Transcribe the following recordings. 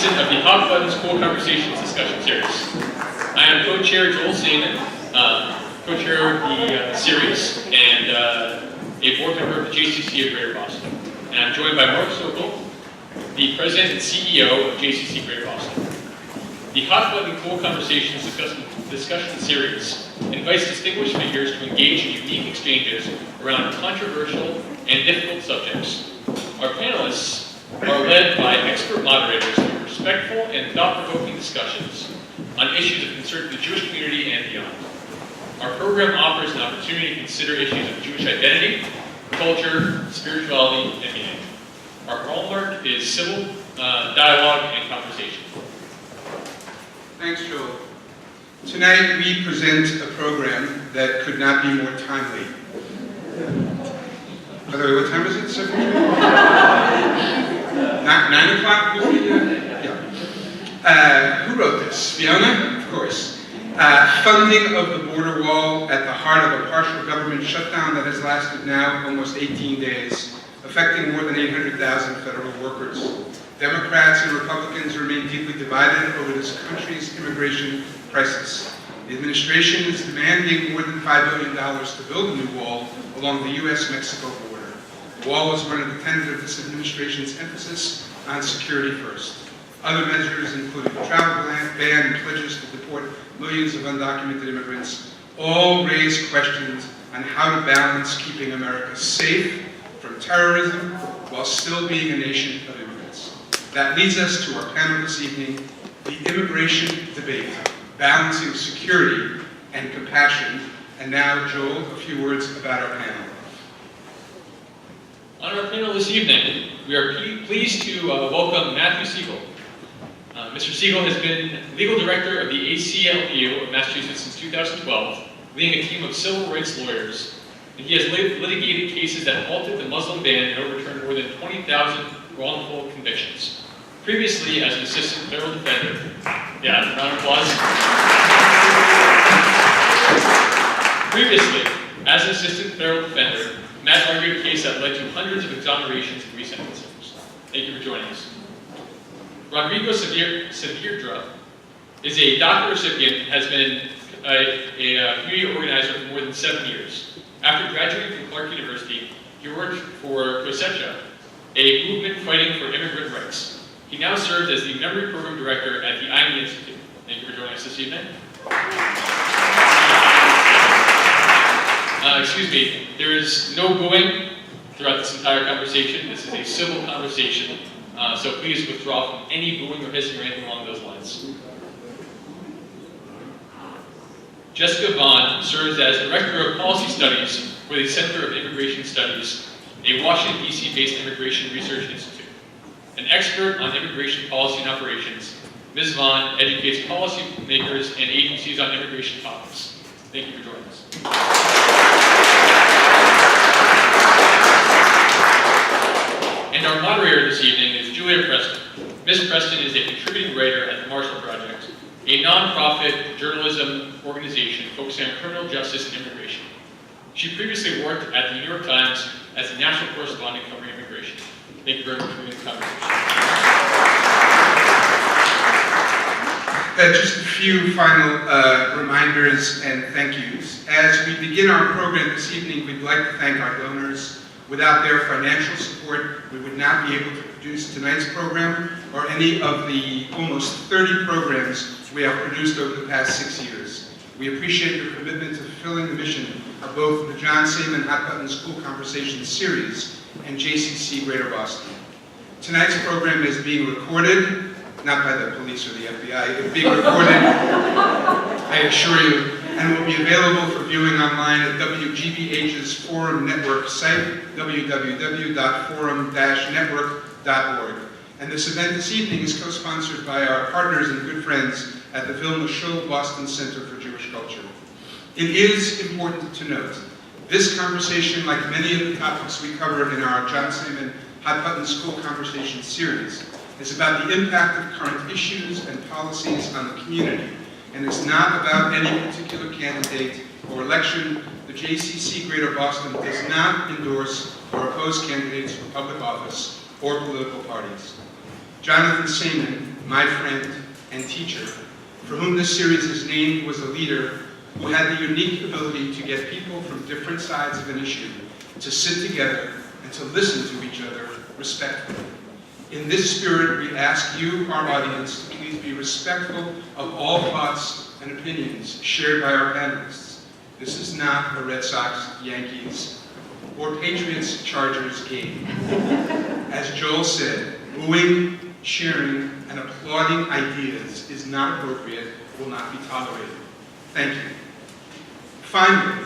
season of the Hot Button School Conversations discussion series. I am co-chair Joel Segal, co-chair of the series, and a board member of the JCC of Greater Boston. And I'm joined by Mark Segal, the president and CEO of JCC Greater Boston. The Hot Button School Conversations discussion series invites distinguished figures to engage in unique exchanges around controversial and difficult subjects. Our panelists are led by expert moderators through respectful and thought-provoking discussions on issues of concern to the Jewish community and beyond. Our program offers an opportunity to consider issues of Jewish identity, culture, spirituality, and meaning. Our hallmark is civil dialogue and conversation. Thanks, Joel. Tonight we present a program that could not be more timely. By the way, what time is it? 7? 9 o'clock? Yeah. Who wrote this? Fiona? Of course. Funding of the border wall at the heart of a partial government shutdown that has lasted now almost 18 days, affecting more than 800,000 federal workers. Democrats and Republicans remain deeply divided over this country's immigration crisis. The administration is demanding more than $5 billion to build a new wall along the U.S.-Mexico border. The wall was one of the tenets of this administration's emphasis on security first. Other measures, including the travel ban and pledges to deport millions of undocumented immigrants, all raise questions on how to balance keeping America safe from terrorism while still being a nation of immigrants. That leads us to our panel this evening, the immigration debate, balancing security and compassion. And now, Joel, a few words about our panel. On our panel this evening, we are pleased to welcome Matthew Segal. Mr. Segal has been legal director of the ACLU of Massachusetts since 2012, leading a team of civil rights lawyers, and he has litigated cases that halted the Muslim ban and overturned more than 20,000 wrongful convictions. Previously, as an assistant federal defender, round of applause. Previously, as an assistant federal defender, Matt argued a case that led to hundreds of exonerations and resentencings. Thank you for joining us. Rodrigo Saavendra is a DACA recipient and has been a community organizer for more than 7 years. After graduating from Clark University, he worked for Cosecha, a movement fighting for immigrant rights. He now serves as the Memory Program Director at the IME Institute. Thank you for joining us this evening. There is no booing throughout this entire conversation. This is a civil conversation, so please withdraw from any booing or hissing or anything along those lines. Jessica Vaughan serves as Director of Policy Studies for the Center of Immigration Studies, a Washington, D.C. based immigration research institute. An expert on immigration policy and operations, Ms. Vaughan educates policymakers and agencies on immigration topics. Thank you for joining us. And our moderator this evening is Julia Preston. Ms. Preston is a contributing writer at the Marshall Project, a nonprofit journalism organization focusing on criminal justice and immigration. She previously worked at the New York Times as a national correspondent covering immigration. Thank you very much for being the conversation. Just a few final reminders and thank yous. As we begin our program this evening, we'd like to thank our donors. Without their financial support, we would not be able to produce tonight's program or any of the almost 30 programs we have produced over the past 6 years. We appreciate your commitment to fulfilling the mission of both the John Segal Hot Button School Conversations series and JCC Greater Boston. Tonight's program is being recorded, not by the police or the FBI, it's being recorded, I assure you, and will be available for viewing online at WGBH's Forum Network site, www.forum-network.org. And this event this evening is co-sponsored by our partners and good friends at the Vilna Shul Boston Center for Jewish Culture. It is important to note, this conversation, like many of the topics we cover in our John Segal Hot Button School Conversations series, is about the impact of current issues and policies on the community, and is not about any particular candidate or election. The JCC Greater Boston does not endorse or oppose candidates for public office or political parties. Jonathan Segal my friend, and teacher, for whom this series is named, was a leader who had the unique ability to get people from different sides of an issue to sit together and to listen to each other respectfully. In this spirit, we ask you, our audience, to please be respectful of all thoughts and opinions shared by our panelists. This is not a Red Sox, Yankees, or Patriots, Chargers game. As Joel said, booing, cheering, and applauding ideas is not appropriate, will not be tolerated. Thank you. Finally,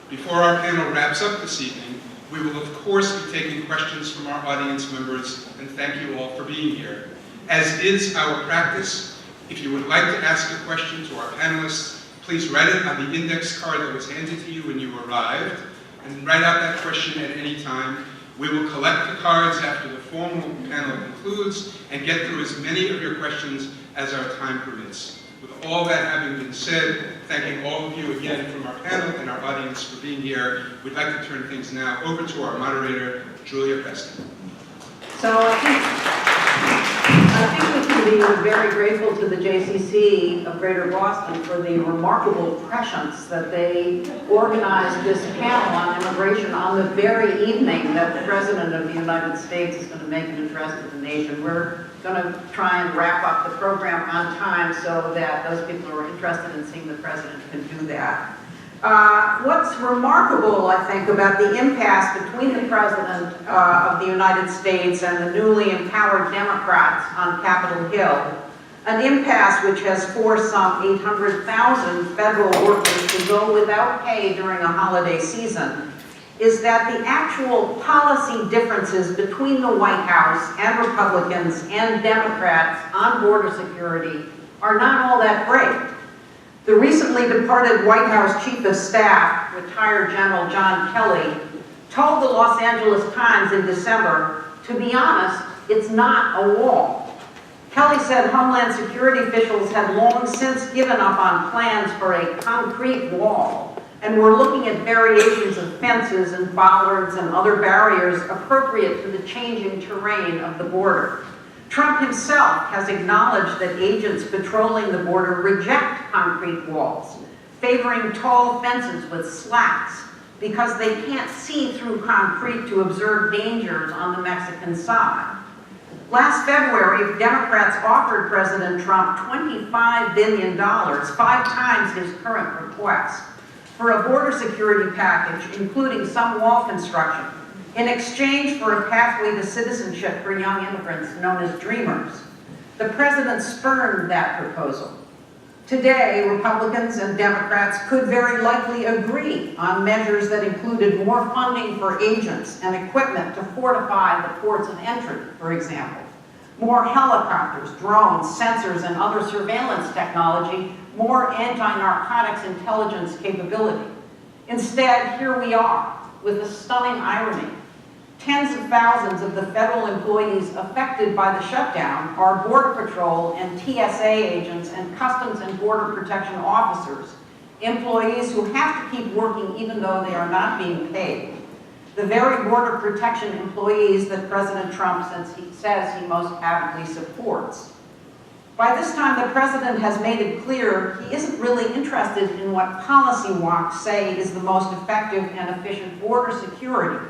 before our panel wraps up this evening, we will of course be taking questions from our audience members, and thank you all for being here. As is our practice, if you would like to ask a question to our panelists, please write it on the index card that was handed to you when you arrived, and write out that question at any time. We will collect the cards after the formal panel concludes and get through as many of your questions as our time permits. With all that having been said, thanking all of you again from our panel and our audience for being here, we'd like to turn things now over to our moderator, Julia Preston. So I think we can be very grateful to the JCC of Greater Boston for the remarkable prescience that they organized this panel on immigration on the very evening that the President of the United States is going to make an address to the nation. We're going to try and wrap up the program on time so that those people who are interested in seeing the President can do that. What's remarkable, I think, about the impasse between the President of the United States and the newly empowered Democrats on Capitol Hill, an impasse which has forced some 800,000 federal workers to go without pay during a holiday season, is that the actual policy differences between the White House and Republicans and Democrats on border security are not all that great. The recently departed White House Chief of Staff, retired General John Kelly, told the Los Angeles Times in December, to be honest, it's not a wall. Kelly said Homeland Security officials had long since given up on plans for a concrete wall, and were looking at variations of fences and bollards and other barriers appropriate to the changing terrain of the border. Trump himself has acknowledged that agents patrolling the border reject concrete walls, favoring tall fences with slats because they can't see through concrete to observe dangers on the Mexican side. Last February, Democrats offered President Trump $25 billion, 5 times his current request, for a border security package, including some wall construction, in exchange for a pathway to citizenship for young immigrants known as Dreamers. The President spurned that proposal. Today, Republicans and Democrats could very likely agree on measures that included more funding for agents and equipment to fortify the ports of entry, for example, more helicopters, drones, sensors, and other surveillance technology, more anti-narcotics intelligence capability. Instead, here we are, with a stunning irony. Tens of thousands of the federal employees affected by the shutdown are Border Patrol and TSA agents and Customs and Border Protection officers, employees who have to keep working even though they are not being paid. The very border protection employees that President Trump says he most avidly supports. By this time, the President has made it clear he isn't really interested in what policy wonks say is the most effective and efficient border security.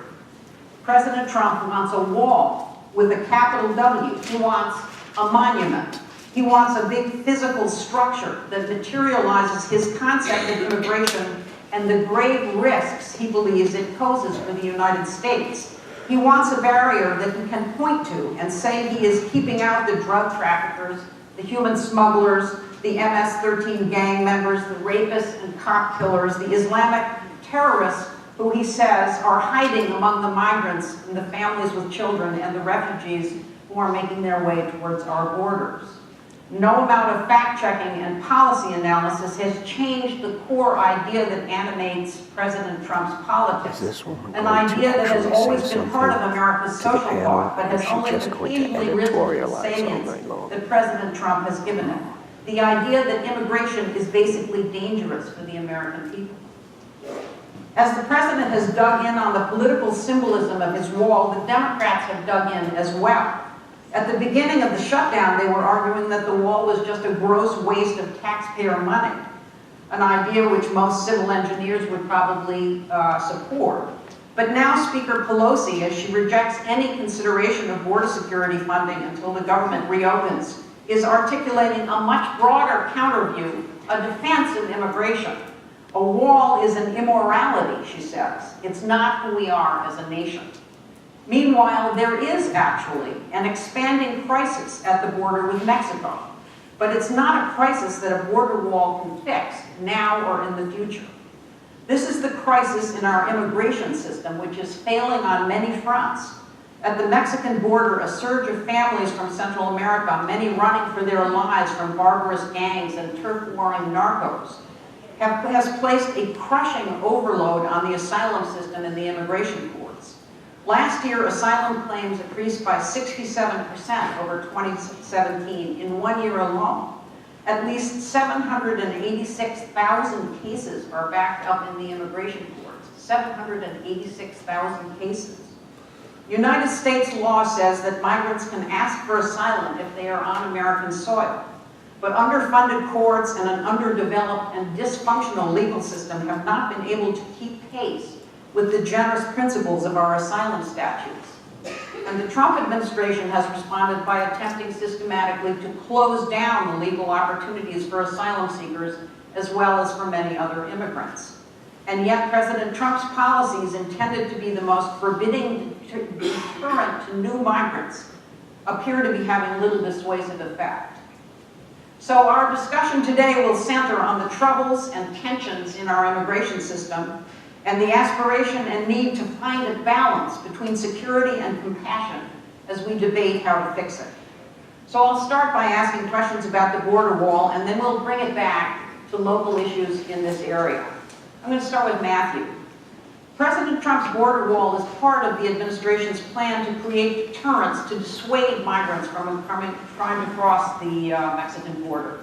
President Trump wants a wall with a capital W. He wants a monument. He wants a big physical structure that materializes his concept of immigration and the grave risks he believes it poses for the United States. He wants a barrier that he can point to and say he is keeping out the drug traffickers, the human smugglers, the MS-13 gang members, the rapists and cop killers, the Islamic terrorists who he says are hiding among the migrants and the families with children and the refugees who are making their way towards our borders. No amount of fact-checking and policy analysis has changed the core idea that animates President Trump's politics. An idea that has always been part of America's social thought, but has only occasionally risen to the salience that President Trump has given it. The idea that immigration is basically dangerous for the American people. As the President has dug in on the political symbolism of his wall, the Democrats have dug in as well. At the beginning of the shutdown, they were arguing that the wall was just a gross waste of taxpayer money, an idea which most civil engineers would probably support. But now Speaker Pelosi, as she rejects any consideration of border security funding until the government reopens, is articulating a much broader counterview, a defense of immigration. A wall is an immorality, she says. It's not who we are as a nation. Meanwhile, there is actually an expanding crisis at the border with Mexico. But it's not a crisis that a border wall can fix, now or in the future. This is the crisis in our immigration system, which is failing on many fronts. At the Mexican border, a surge of families from Central America, many running for their lives from barbarous gangs and turf-warring narcos, has placed a crushing overload on the asylum system and the immigration courts. Last year, asylum claims increased by 67% over 2017 in 1 year alone. At least 786,000 cases are backed up in the immigration courts. 786,000 cases. United States law says that migrants can ask for asylum if they are on American soil. But underfunded courts and an underdeveloped and dysfunctional legal system have not been able to keep pace with the generous principles of our asylum statutes. And the Trump administration has responded by attempting systematically to close down the legal opportunities for asylum seekers as well as for many other immigrants. And yet President Trump's policies intended to be the most forbidding deterrent to new migrants appear to be having little dissuasive effect. So our discussion today will center on the troubles and tensions in our immigration system and the aspiration and need to find a balance between security and compassion as we debate how to fix it. So I'll start by asking questions about the border wall, and then we'll bring it back to local issues in this area. I'm going to start with Matthew. President Trump's border wall is part of the administration's plan to create deterrence to dissuade migrants from trying to cross the Mexican border.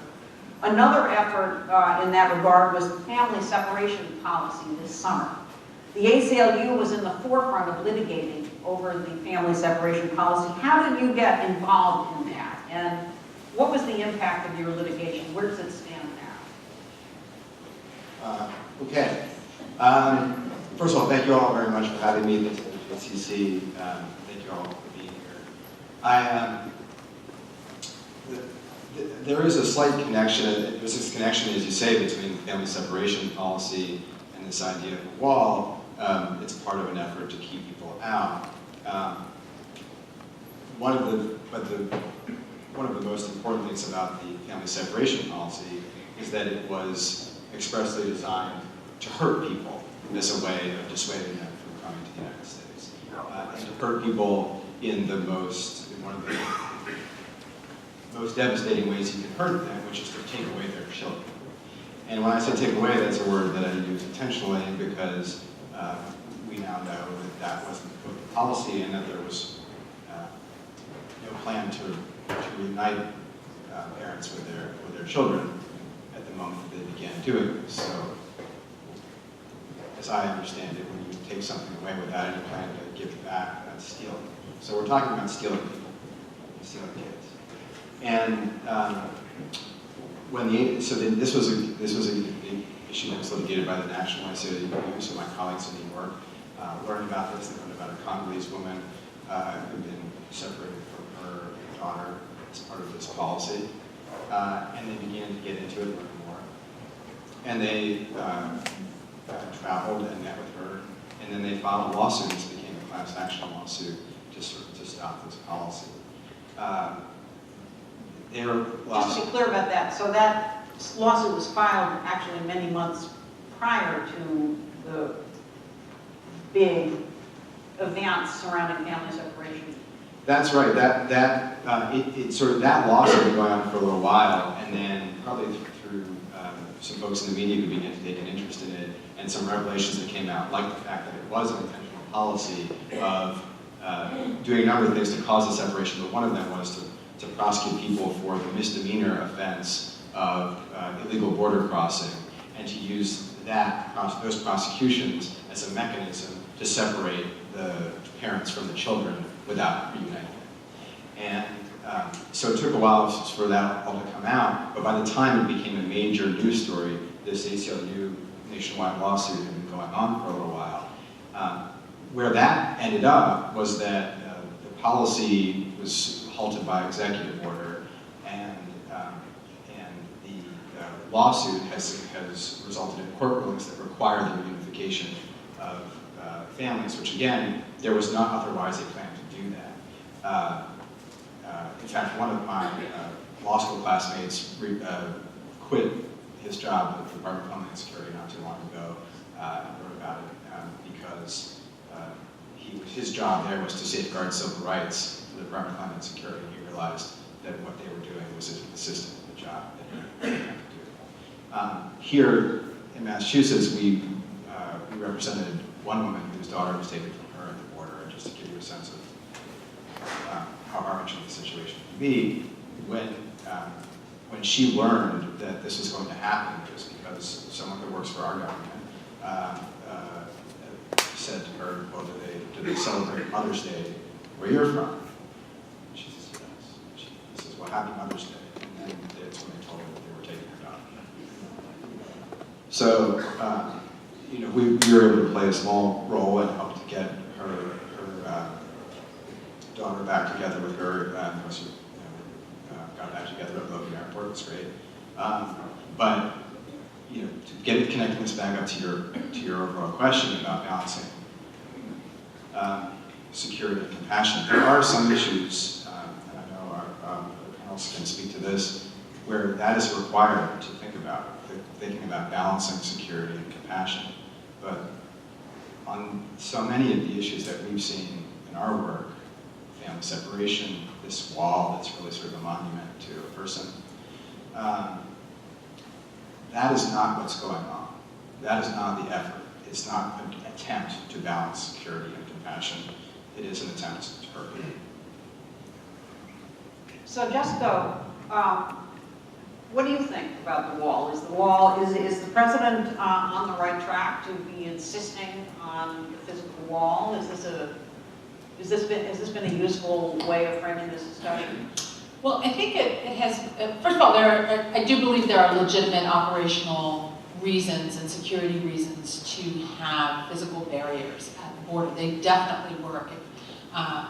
Another effort in that regard was the family separation policy this summer. The ACLU was in the forefront of litigating over the family separation policy. How did you get involved in that? And what was the impact of your litigation? Where does it stand now? Okay. First of all, thank you all very much for having me at the JCC. Thank you all for being here. There is a slight connection, there's this connection, as you say, between family separation policy and this idea of a wall. It's part of an effort to keep people out. One of the most important things about the family separation policy is that it was expressly designed to hurt people as a way of dissuading them from coming to the United States. And to hurt people in one of the most devastating ways you can hurt them, which is to take away their children. And when I say take away, that's a word that I use intentionally because we now know that that wasn't the policy and that there was no plan to reunite parents with their children at the moment that they began doing this. So, as I understand it, when you take something away without any plan to give it back, that's stealing. So we're talking about stealing people, stealing kids. And this was an issue that was litigated by the National ACLU, so my colleagues in New York learned about this. They learned about a Congolese woman who'd been separated from her daughter as part of this policy, and they began to get into it more and more. And they traveled and met with her, and then they filed a lawsuit. This became a class action lawsuit to stop this policy. Just to be clear about that, so that lawsuit was filed actually many months prior to the big events surrounding family separation. That's right. That lawsuit had been going on for a little while, and then probably through some folks in the media who began to take an interest in it, and some revelations that came out, like the fact that it was an intentional policy of doing a number of things to cause the separation, but one of them was to prosecute people for the misdemeanor offense of illegal border crossing, and to use those prosecutions as a mechanism to separate the parents from the children without reuniting them. And So it took a while for that all to come out, but by the time it became a major news story, this ACLU nationwide lawsuit had been going on for a little while. Where that ended up was that the policy was halted by executive order, and the lawsuit has resulted in court rulings that require the reunification of families, which again, there was not otherwise a plan to do that. In fact, one of my law school classmates quit his job at the Department of Homeland Security not too long ago, and wrote about it because his job there was to safeguard civil rights for the Department of Homeland Security, and he realized that what they were doing was assisting with the job that he had to do. Here in Massachusetts, we represented one woman whose daughter was taken from her at the border, and just to give you a sense of how arbitrary the situation can be. When she learned that this was going to happen, just because someone who works for our government said to her, well, do they celebrate Mother's Day where you're from? And she says, yes. She says, well, happy Mother's Day. And then that's when they told her that they were taking her daughter. So, we were able to play a small role and help to get her daughter back together with her. Got back together at Logan Airport. It was great. But to get it connecting this back up to your overall question about balancing security and compassion, there are some issues, and I know our panelists can speak to this, where that is required to think about, thinking about balancing security and compassion. But on so many of the issues that we've seen in our work, family separation, this wall that's really sort of a monument to a person, that is not what's going on. That is not the effort. It's not an attempt to balance security and compassion. It is an attempt to hurt people. So Jessica, what do you think about the wall? Is the president on the right track to be insisting on the physical wall? Has this been a useful way of framing this discussion? Well, I think it has, first of all, I do believe there are legitimate operational reasons and security reasons to have physical barriers at the border. They definitely work. I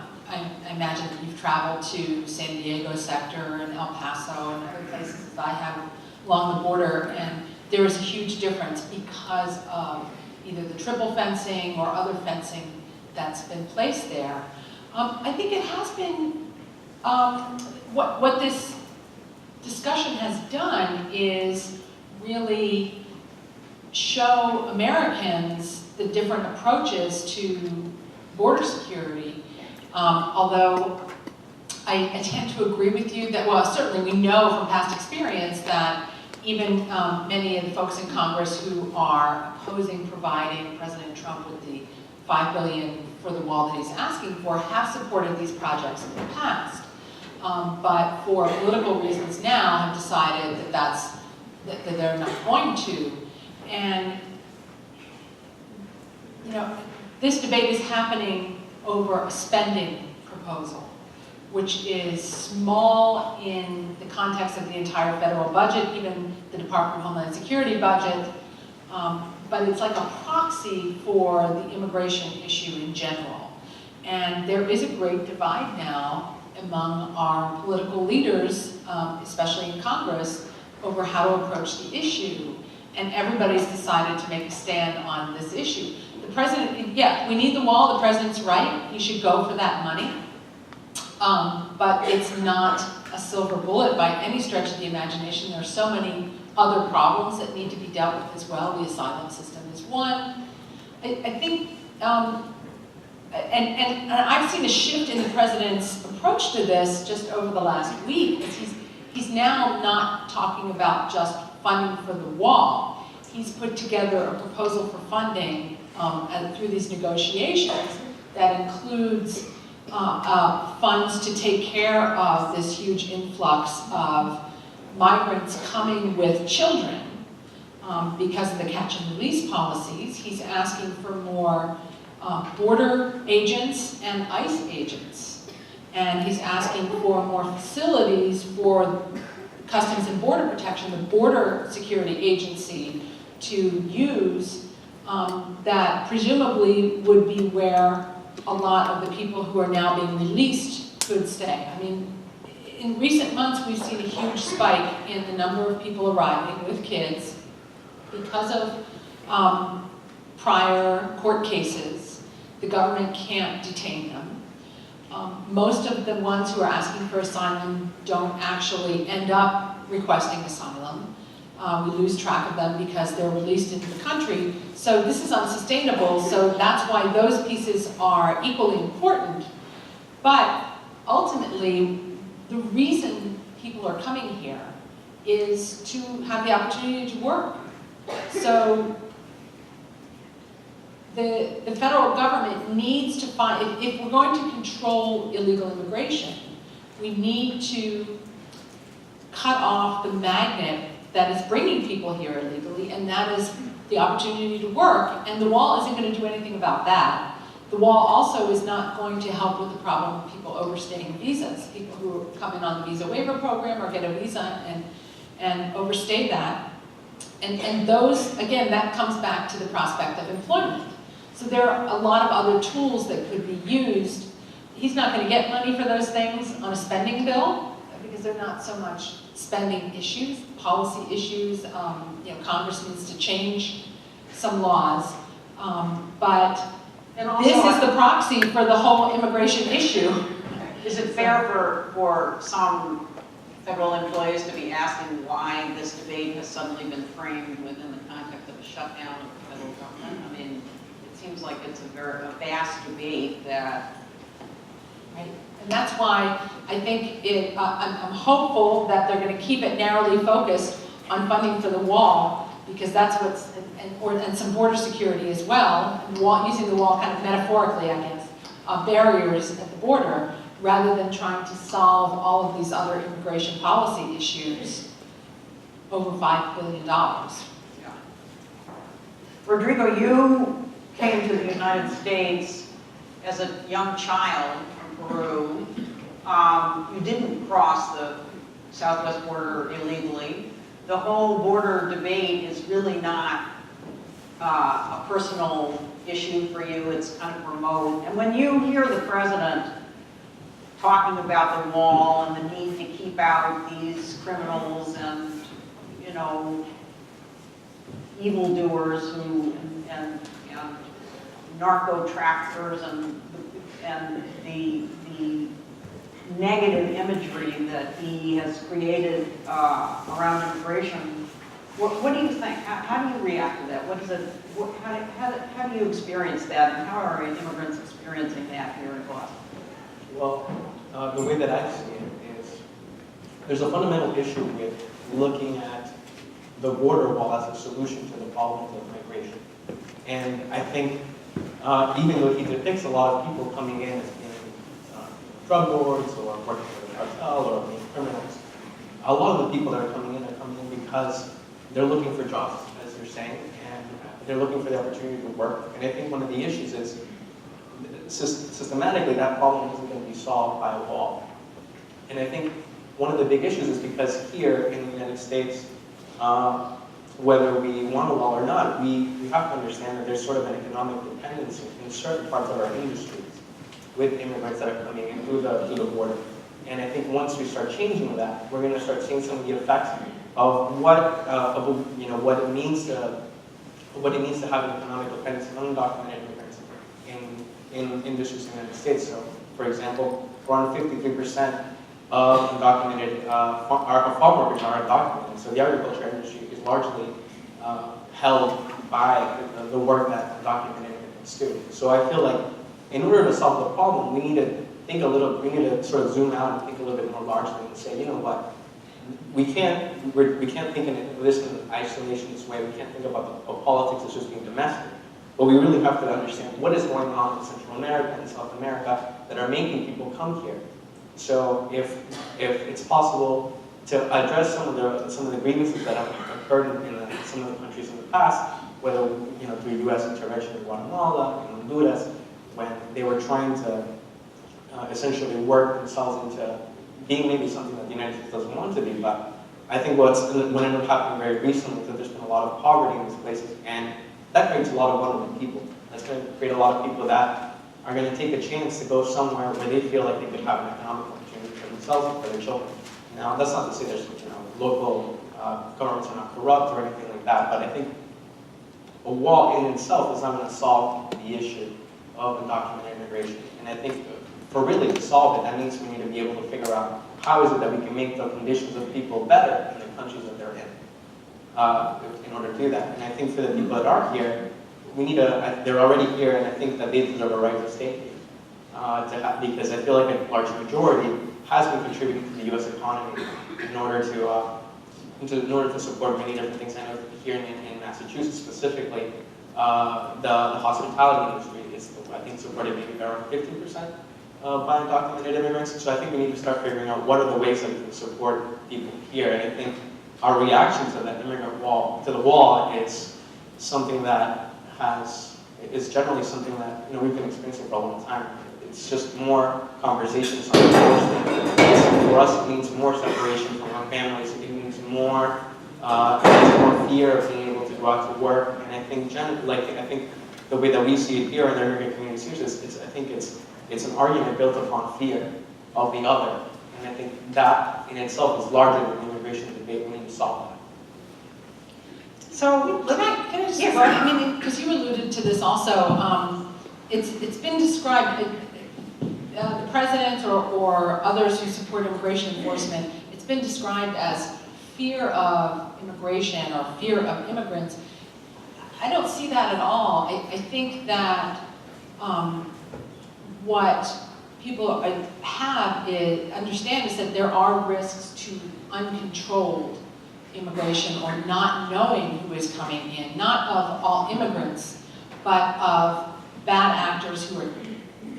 imagine that you've traveled to San Diego sector and El Paso and other places that I have along the border, and there is a huge difference because of either the triple fencing or other fencing that's been placed there. I think it has been, what this discussion has done is really show Americans the different approaches to border security. Although I tend to agree with you that, well, certainly we know from past experience that even many of the folks in Congress who are opposing providing President Trump with the $5 billion for the wall that he's asking for have supported these projects in the past. But for political reasons now have decided that they're not going to. And this debate is happening over a spending proposal, which is small in the context of the entire federal budget, even the Department of Homeland Security budget, but it's like a proxy for the immigration issue in general. And there is a great divide now among our political leaders, especially in Congress, over how to approach the issue. And everybody's decided to make a stand on this issue. The president, yeah, we need the wall, the president's right, he should go for that money. But it's not a silver bullet by any stretch of the imagination. There are so many other problems that need to be dealt with as well. The asylum system is one. I think, and I've seen a shift in the president's approach to this just over the last week, because he's now not talking about just funding for the wall. He's put together a proposal for funding through these negotiations that includes funds to take care of this huge influx of migrants coming with children because of the catch and release policies. He's asking for more border agents and ICE agents. And he's asking for more facilities for Customs and Border Protection, the border security agency, to use that presumably would be where a lot of the people who are now being released could stay. I mean, in recent months, we've seen a huge spike in the number of people arriving with kids because of prior court cases. The government can't detain them. Most of the ones who are asking for asylum don't actually end up requesting asylum. We lose track of them because they're released into the country. So this is unsustainable, so that's why those pieces are equally important. But ultimately, the reason people are coming here is to have the opportunity to work. So the federal government needs to find, if we're going to control illegal immigration, we need to cut off the magnet that is bringing people here illegally, and that is the opportunity to work, and the wall isn't going to do anything about that. The wall also is not going to help with the problem of people overstaying visas, people who come in on the visa waiver program or get a visa and overstay that. And those, again, that comes back to the prospect of employment. So there are a lot of other tools that could be used. He's not going to get money for those things on a spending bill, because they're not so much spending issues, policy issues. Congress needs to change some laws, but And also, this is the proxy for the whole immigration issue. is it fair for some federal employees to be asking why this debate has suddenly been framed within the context of a shutdown of the federal government? I mean, it seems like it's a vast debate that... Right. And that's why I think I'm hopeful that they're going to keep it narrowly focused on funding for the wall, because that's what's, and some border security as well, using the wall kind of metaphorically, I guess, barriers at the border, rather than trying to solve all of these other immigration policy issues over $5 billion. Yeah. Rodrigo, you came to the United States as a young child from Peru. You didn't cross the southwest border illegally. The whole border debate is really not a personal issue for you. It's kind of remote. And when you hear the president talking about the wall and the need to keep out these criminals and, evildoers and narco traffickers and the negative imagery that he has created around immigration, what do you think? How do you react to that? What is it? How do you experience that, and how are immigrants experiencing that here in Boston? Well, the way that I see it is there's a fundamental issue with looking at the border wall as a solution to the problems of migration. And I think even though he depicts a lot of people coming in as being drug lords or working for the cartel or being criminals, a lot of the people that are coming in because they're looking for jobs, as you're saying, and they're looking for the opportunity to work. And I think one of the issues is systematically that problem isn't going to be solved by a wall. And I think one of the big issues is because here in the United States, whether we want a wall or not, we have to understand that there's sort of an economic dependency in certain parts of our industries with immigrants that are coming in through the border. And I think once we start changing that, we're going to start seeing some of the effects of what it means to have an economic dependence on undocumented immigrants in industries in the United States. So, for example, around 53% of undocumented farm workers are undocumented. So the agriculture industry is largely held by the work that undocumented immigrants do. So I feel like in order to solve the problem, we need to sort of zoom out and think a little bit more largely and say, you know what, we can't think in this in an isolationist way. We can't think about the politics as just being domestic. But we really have to understand what is going on in Central America and South America that are making people come here. So if it's possible to address some of the grievances that have occurred in some of the countries in the past, whether through U.S. intervention in Guatemala and Honduras, when they were trying to essentially work themselves into being maybe something that the United States doesn't want to be. But I think what ended up happening very recently is that there's been a lot of poverty in these places, and that creates a lot of vulnerable people. That's going to create a lot of people that are going to take a chance to go somewhere where they feel like they could have an economic opportunity for themselves and for their children. Now, that's not to say there's local governments are not corrupt or anything like that, but I think a wall in itself is not going to solve the issue of undocumented immigration. And I think for really to solve it, that means we need to be able to figure out how is it that we can make the conditions of people better in the countries that they're in order to do that. And I think for the people that are here, we need they're already here, and I think that they deserve a right to stay here. Because I feel like a large majority has been contributing to the U.S. economy in order to support many different things. I know here in Massachusetts specifically, the hospitality industry is, I think, supported maybe around 50% by undocumented immigrants. So I think we need to start figuring out what are the ways that we can support people here. And I think our reaction to that immigrant wall, to the wall, is something that is generally something that we've been experiencing for a long time. It's just more conversations on the for us, it means more separation from our families. It means more fear of being able to go out to work. And I think, I think the way that we see it here in the immigrant communities is, I think it's an argument built upon fear of the other. And I think that in itself is larger than the immigration debate. We need to solve that. So, Can I just, yes, I mean, because you alluded to this also, it's been described, the president or others who support immigration enforcement, it's been described as fear of immigration or fear of immigrants. I don't see that at all. I think that what people understand is that there are risks to uncontrolled immigration or not knowing who is coming in, not of all immigrants, but of bad actors who are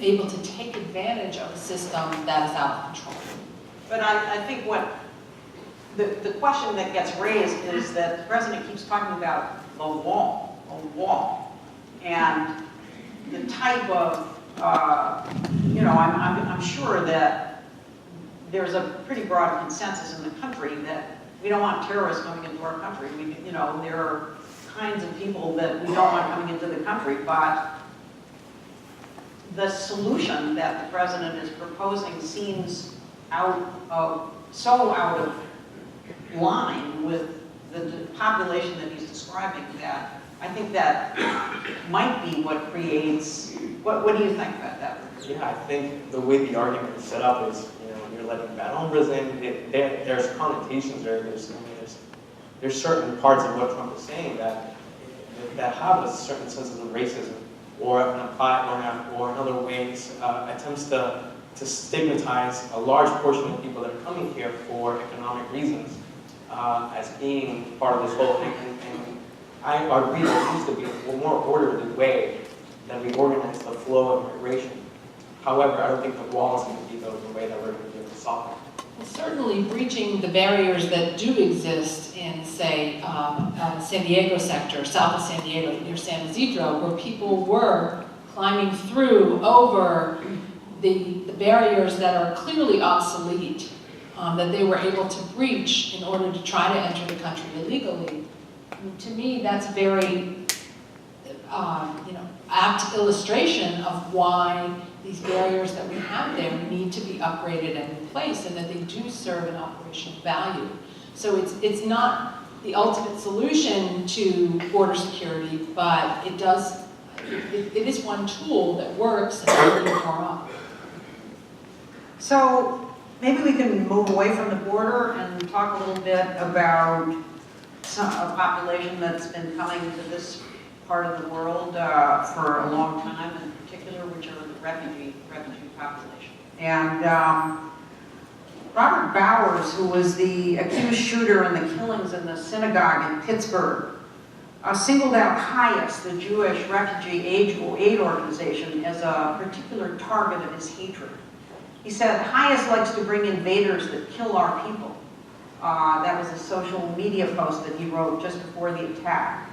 able to take advantage of a system that is out of control. but I think what the question that gets raised is that the president keeps talking about a wall, and the type of, I'm sure that there's a pretty broad consensus in the country that we don't want terrorists coming into our country. There are kinds of people that we don't want coming into the country, but the solution that the president is proposing seems so out of line with the population that he's describing that I think that might be what creates. What do you think about that? Yeah, I think the way the argument is set up is, you're letting bad hombres in. There's connotations there. There's certain parts of what Trump is saying that have a certain sense of racism, or in other ways attempts to stigmatize a large portion of people that are coming here for economic reasons as being part of this whole thing. And I agree that there needs to be a more orderly way that we organize the flow of immigration. However, I don't think the wall is going to be the way that we're going to be able to solve it. Well, certainly breaching the barriers that do exist in, say, San Diego sector, south of San Diego, near San Isidro, where people were climbing over the barriers that are clearly obsolete, that they were able to breach in order to try to enter the country illegally. And to me, that's a very apt illustration of why these barriers that we have there need to be upgraded and replaced, and that they do serve an operational value. So it's not the ultimate solution to border security, but it is one tool that works and we need more of. So maybe we can move away from the border and talk a little bit about a population that's been coming to this part of the world for a long time, in particular, which are the refugee population. And Robert Bowers, who was the accused shooter in the killings in the synagogue in Pittsburgh, singled out HIAS, the Jewish Refugee Aid Organization, as a particular target of his hatred. He said, HIAS likes to bring invaders that kill our people. That was a social media post that he wrote just before the attack.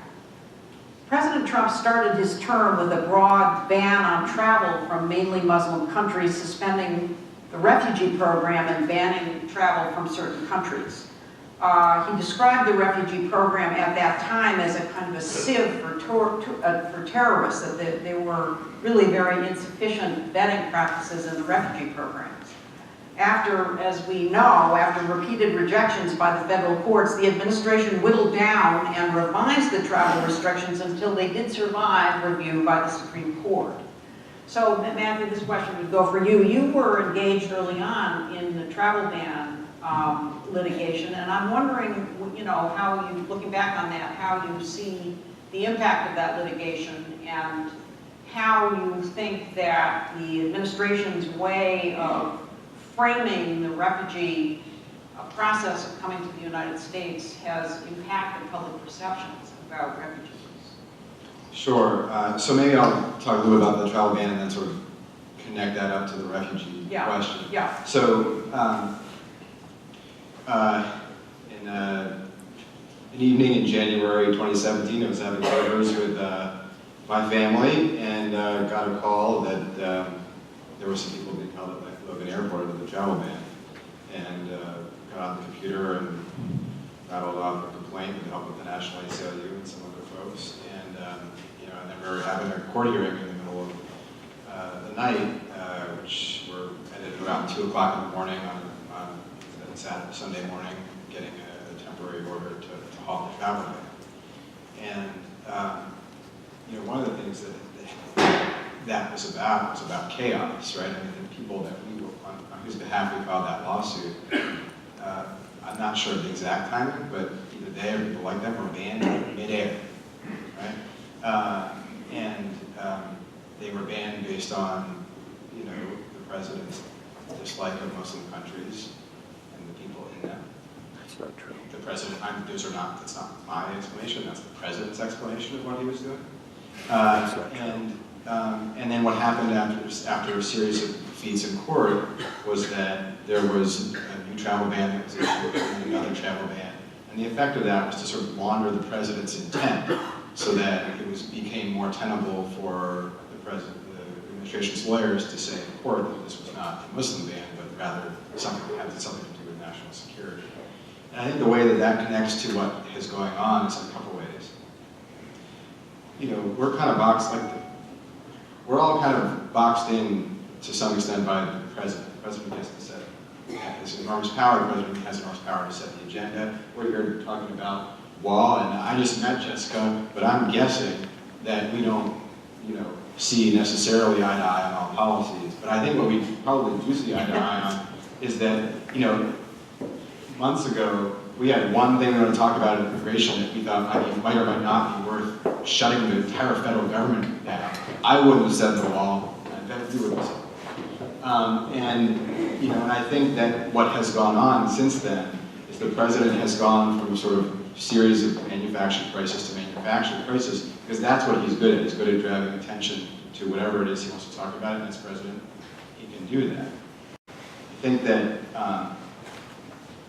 President Trump started his term with a broad ban on travel from mainly Muslim countries, suspending the refugee program and banning travel from certain countries. He described the refugee program at that time as a kind of a sieve for terrorists, that there were really very insufficient vetting practices in the refugee programs. After, as we know, after repeated rejections by the federal courts, the administration whittled down and revised the travel restrictions until they did survive review by the Supreme Court. So, Matthew, this question would go for you. You were engaged early on in the travel ban litigation, and I'm wondering, you know, how you, looking back on that, how you see the impact of that litigation and how you think that the administration's way of framing the refugee process of coming to the United States has impacted public perceptions about refugees. Sure. So maybe I'll talk a little about the travel ban and then sort of connect that up to the refugee question. Yeah. So in an evening in January 2017, I was having dinners with my family and got a call that there were some people being held at Logan Airport with the travel ban, and got on the computer and rattled off a complaint with the help of the National ACLU and some other folks, and you know, and then we were having a court hearing in the middle of the night, which ended around 2 o'clock in the morning on Saturday, Sunday morning, getting a temporary order to halt the travel ban. And you know, one of the things that was about chaos, right? I mean, the people that on whose behalf we filed that lawsuit, I'm not sure of the exact timing, but either they or people like them were banned mid-air, right? And they were banned based on, you know, the president's dislike of Muslim countries and the people in them. That's not true. The president, that's not my explanation, that's the president's explanation of what he was doing. And then what happened after a series of defeats in court was that there was a new travel ban that was issued and another travel ban. And the effect of that was to sort of launder the president's intent so that it became more tenable for the administration's lawyers to say in court that this was not a Muslim ban, but rather something that had something to do with national security. And I think the way that connects to what is going on is in a couple ways. You know, we're kind of we're all kind of boxed in to some extent by the president. The president gets to set, has enormous power. The president has enormous power to set the agenda. We're here talking about wall, and I just met Jessica, but I'm guessing that we don't, you know, see necessarily eye to eye on all policies. But I think what we probably do see eye to eye on is that, you know, months ago, we had one thing we were going to talk about in immigration that we thought might or might not be worth shutting the entire federal government down. I wouldn't have said the wall. I bet you would have said it. And, you know, and I think that what has gone on since then is the president has gone from a sort of series of manufactured crisis to manufactured crisis, because that's what he's good at. He's good at driving attention to whatever it is he wants to talk about, and as president, he can do that. I think that,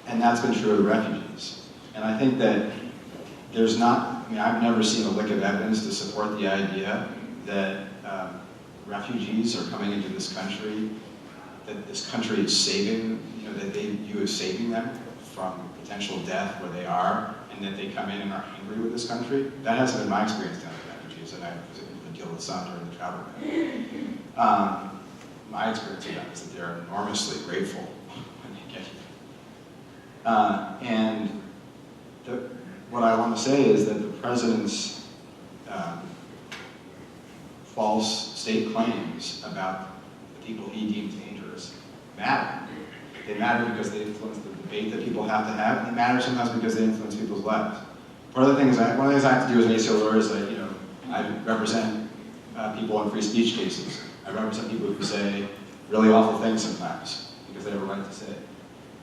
and that's been true of the refugees. And I think that there's not, I mean, I've never seen a lick of evidence to support the idea that refugees are coming into this country, that this country is saving, you know, that they view as saving them from potential death where they are, and that they come in and are angry with this country. That hasn't been my experience down with refugees, and I was able to deal with some during the travel ban. My experience with them is that they're enormously grateful when they get here. And what I want to say is that the president's false state claims about the people he deemed dangerous matter. They matter because they influence the debate that people have to have. They matter sometimes because they influence people's lives. One of the things I have to do as an ACL lawyer is that, you know, I represent people on free speech cases. I represent people who say really awful things sometimes because they have a right to say it.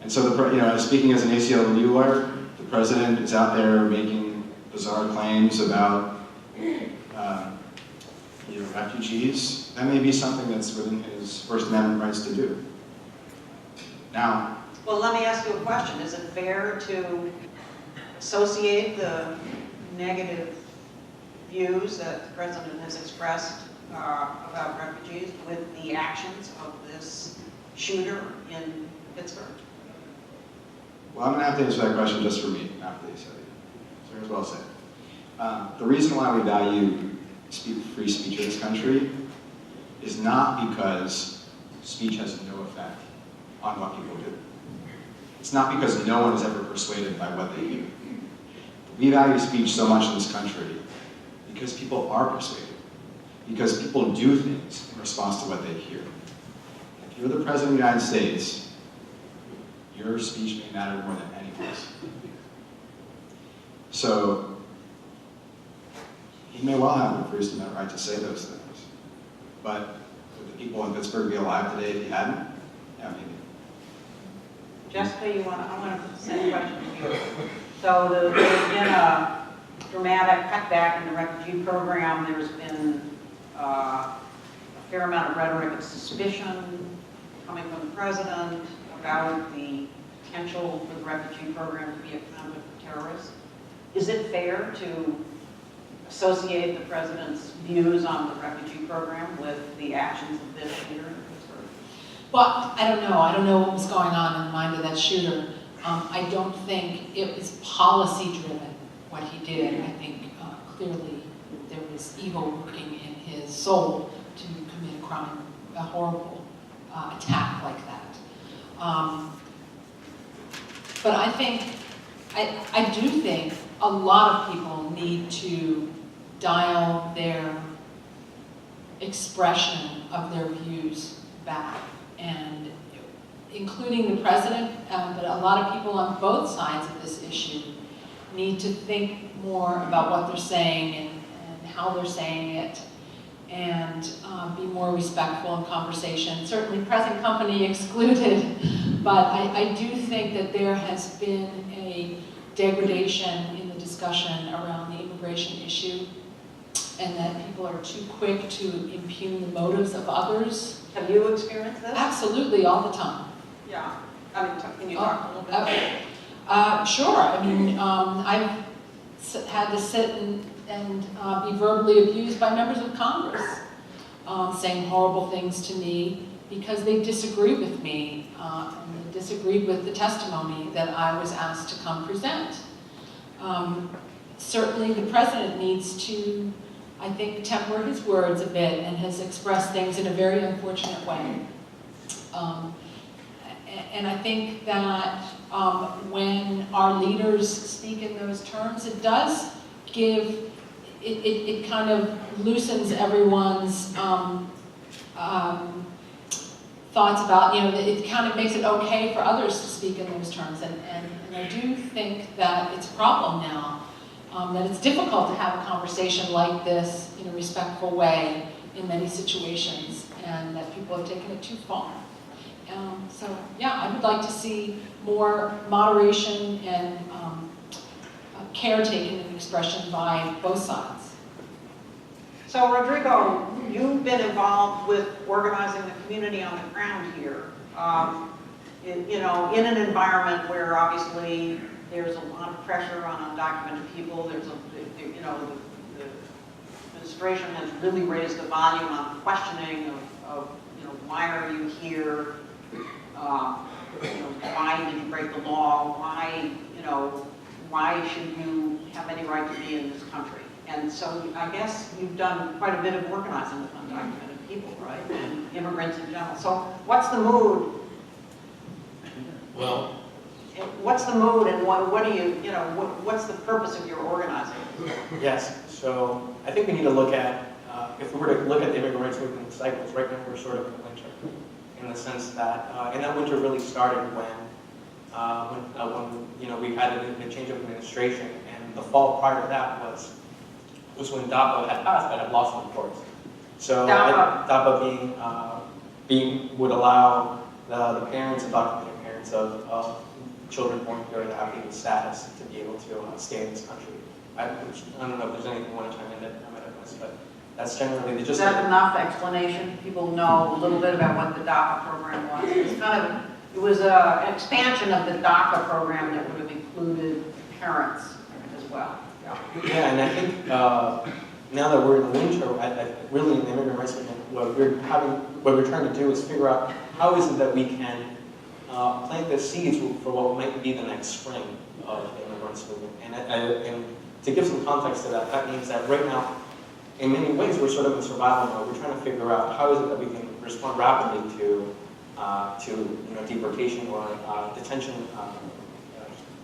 And so, speaking as an ACLU lawyer, the president is out there making bizarre claims about refugees. That may be something that's within his First Amendment rights to do. Now, well, let me ask you a question. Is it fair to associate the negative views that the president has expressed about refugees with the actions of this shooter in Pittsburgh? Well, I'm going to have to answer that question just for me after you say it. So here's what I'll say. The reason why we value free speech in this country is not because speech has no effect on what people do. It's not because no one is ever persuaded by what they hear. We value speech so much in this country because people are persuaded, because people do things in response to what they hear. If you're the President of the United States, your speech may matter more than anyone's. So, he may well have the First Amendment right to say those things. But would the people in Pittsburgh be alive today if he hadn't? Yeah, maybe. Jessica, I want to put the same question to you. So there's been a dramatic cutback in the refugee program. There's been a fair amount of rhetoric of suspicion coming from the president about the potential for the refugee program to be a conduit for terrorists. Is it fair to associate the president's views on the refugee program with the actions of this shooter in Pittsburgh? Well, I don't know. I don't know what was going on in the mind of that shooter. I don't think it was policy-driven, what he did. I think clearly there was evil working in his soul to commit a crime, a horrible attack like that. But I think, I do think a lot of people need to dial their expression of their views back, and including the president, but a lot of people on both sides of this issue need to think more about what they're saying and how they're saying it, and be more respectful in conversation. Certainly present company excluded, but I do think that there has been a degradation in the discussion around the immigration issue, and that people are too quick to impugn the motives of others. Have you experienced this? Absolutely, all the time. Yeah. I mean, can you talk a little bit? Sure. I mean, I've had to sit and be verbally abused by members of Congress, saying horrible things to me because they disagreed with me, and they disagreed with the testimony that I was asked to come present. Certainly the president needs to, I think, temper his words a bit, and has expressed things in a very unfortunate way. And I think that when our leaders speak in those terms, it does give, it kind of loosens everyone's thoughts about, it kind of makes it okay for others to speak in those terms. And I do think that it's a problem now, that it's difficult to have a conversation like this in a respectful way in many situations, and that people have taken it too far. So yeah, I would like to see more moderation and care taken in expression by both sides. So Rodrigo, you've been involved with organizing the community on the ground here. In an environment where obviously there's a lot of pressure on undocumented people. There's the administration has really raised the volume on questioning of why are you here? Why did you break the law? Why should you have any right to be in this country? And so I guess you've done quite a bit of organizing with undocumented people, right? And immigrants in general. So what's the mood? Well, What's the mood, and what do you, what's the purpose of your organizing? Yes, so I think we need to look at, if we were to look at the immigrant movement cycles, right now we're sort of in winter, in the sense that, and that winter really started when we had a change of administration, and the fall prior to that was when DAPA had passed, but had lost in the courts. So DAPA would allow the parents, undocumented parents of children born here that have legal status to be able to stay in this country. I don't know if there's anything you want to chime in that I might have missed, but that's generally the Is that enough explanation? People know a little bit about what the DACA program was. It was an expansion of the DACA program that would have included parents as well. Yeah, and I think now that we're in the winter, really in the immigrant rights movement, what we're trying to do is figure out how is it that we can plant the seeds for what might be the next spring of the immigrant rights movement. And to give some context to that, that means that right now, in many ways, we're sort of in survival mode. We're trying to figure out how is it that we can respond rapidly to deportation or detention,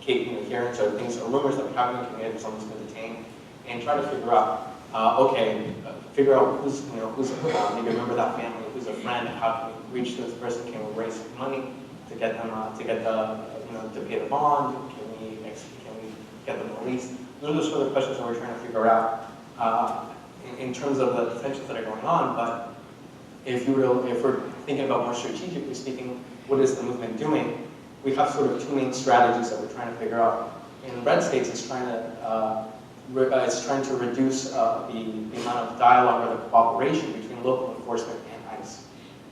hearings or things or rumors that are happening in the community, someone's been detained, and try to figure out, figure out who's maybe a member of that family, who's a friend, how can we reach this person? Can we raise money to get them to pay the bond? Can we get them released? Those are the sort of questions that we're trying to figure out in terms of the tensions that are going on. But if we're thinking about more strategically speaking, what is the movement doing? We have sort of two main strategies that we're trying to figure out. In red states, it's trying to reduce the amount of dialogue or the cooperation between local enforcement and ICE.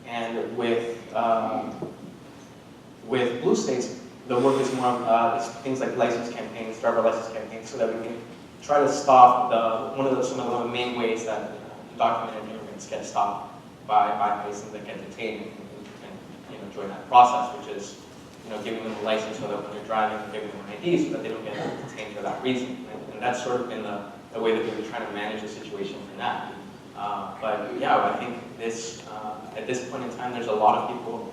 And with blue states, the work is more things like license campaigns, driver license campaigns, so that we can try to stop some of the main ways that undocumented immigrants get stopped by ICE and that get detained and join that process, which is giving them a license so that when they're driving, giving them an ID so that they don't get detained for that reason. And that's sort of been the way that we've been trying to manage the situation for that. But yeah, I think at this point in time, there's a lot of people,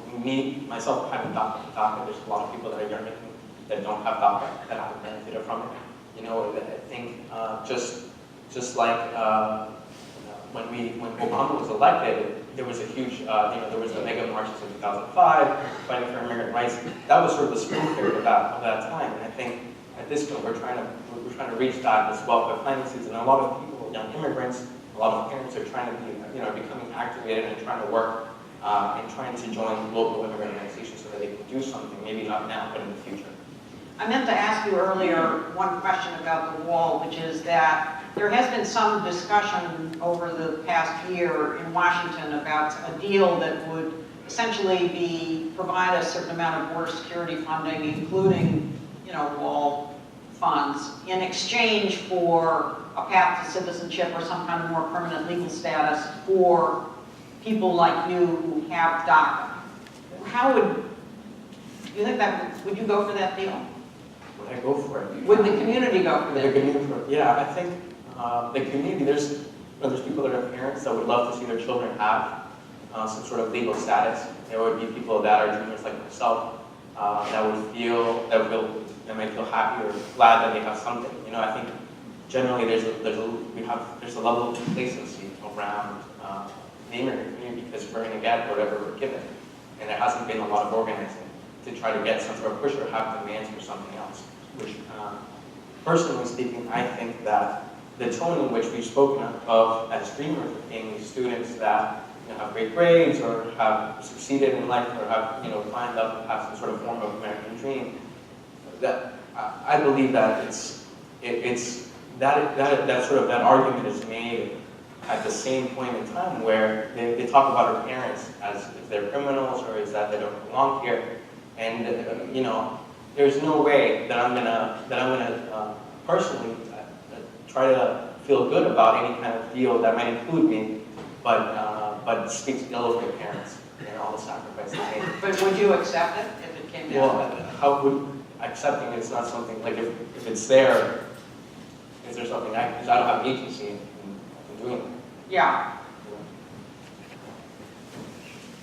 myself having DACA, there's a lot of people that are younger that don't have DACA, that haven't benefited from it. I think just like when Obama was elected, there was a huge, there was the mega marches in 2005, fighting for immigrant rights. That was sort of the spring period of that time. And I think at this point we're trying to reach that as well by planting seeds. And a lot of people, young immigrants, a lot of parents are trying to be, becoming activated and trying to work and trying to join local immigrant organizations so that they can do something, maybe not now, but in the future. I meant to ask you earlier one question about the wall, which is that there has been some discussion over the past year in Washington about a deal that would essentially provide a certain amount of border security funding, including, wall funds, in exchange for a path to citizenship or some kind of more permanent legal status for people like you who have DACA. Do you think would you go for that deal? Would I go for it? Would the community go for that? Yeah, I think the community, there's people that are parents that would love to see their children have some sort of legal status. There would be people that are dreamers like myself that might feel happy or glad that they have something. I think generally there's a level of complacency around the immigrant community because we're going to get whatever we're given, and there hasn't been a lot of organizing to try to get some sort of push or have demands for something else. Which, personally speaking, I think that the tone in which we've spoken of as dreamers, of being these students that have great grades or have succeeded in life or have climbed up and have some sort of form of American dream, that I believe that that argument is made at the same point in time where they talk about our parents as if they're criminals or as that they don't belong here, and there's no way that I'm gonna personally try to feel good about any kind of deal that might include me, but speaks ill of my parents and all the sacrifices they made. But would you accept it if it came down? Well, how would accepting it's not something like if it's there? Is there something because I don't have agency in doing it? Yeah.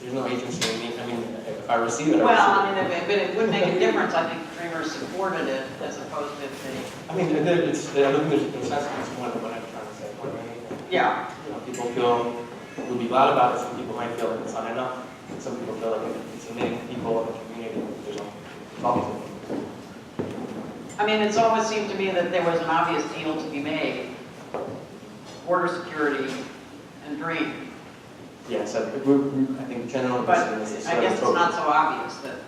There's no agency in me. I mean, if I receive it, Well, but it would make a difference. I think Dreamers supported it as opposed to if they. I mean, I don't think there's a consensus on what I'm trying to say. Yeah. People would be glad about it. Some people might feel like it's not enough. Some people feel like it's admitting people in the community. There's always a I mean, it's always seemed to me that there was an obvious deal to be made. Border security and Dream. Yes, I think general. But I guess it's not so obvious that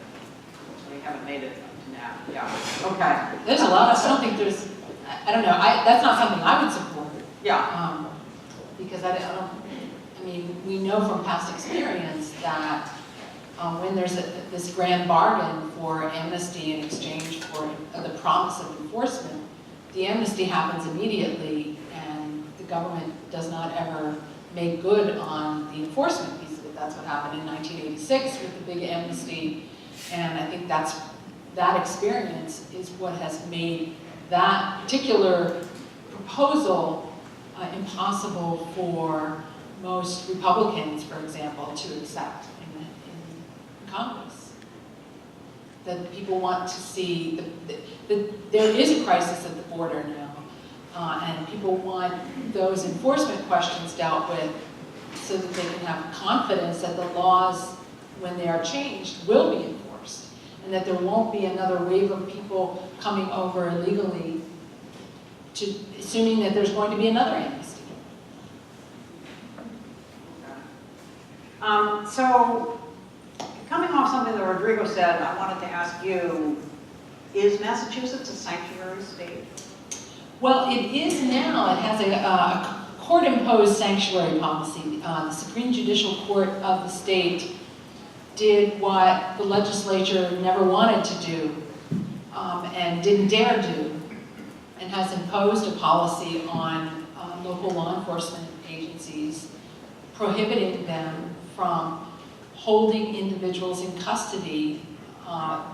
we haven't made it to now. Yeah. Okay. There's a lot. I still think there's. I don't know. That's not something I would support. Yeah. Because I mean, we know from past experience that when there's this grand bargain for amnesty in exchange for the promise of enforcement, the amnesty happens immediately, and the government does not ever make good on the enforcement piece of it. That's what happened in 1986 with the big amnesty, and I think that experience is what has made that particular proposal impossible for most Republicans, for example, to accept in Congress. That people want to see, there is a crisis at the border now, and people want those enforcement questions dealt with so that they can have confidence that the laws, when they are changed, will be enforced, and that there won't be another wave of people coming over illegally, assuming that there's going to be another amnesty. So, coming off something that Rodrigo said, I wanted to ask you, is Massachusetts a sanctuary state? Well, it is now. It has a court-imposed sanctuary policy. The Supreme Judicial Court of the state did what the legislature never wanted to do and didn't dare do, and has imposed a policy on local law enforcement agencies prohibiting them from holding individuals in custody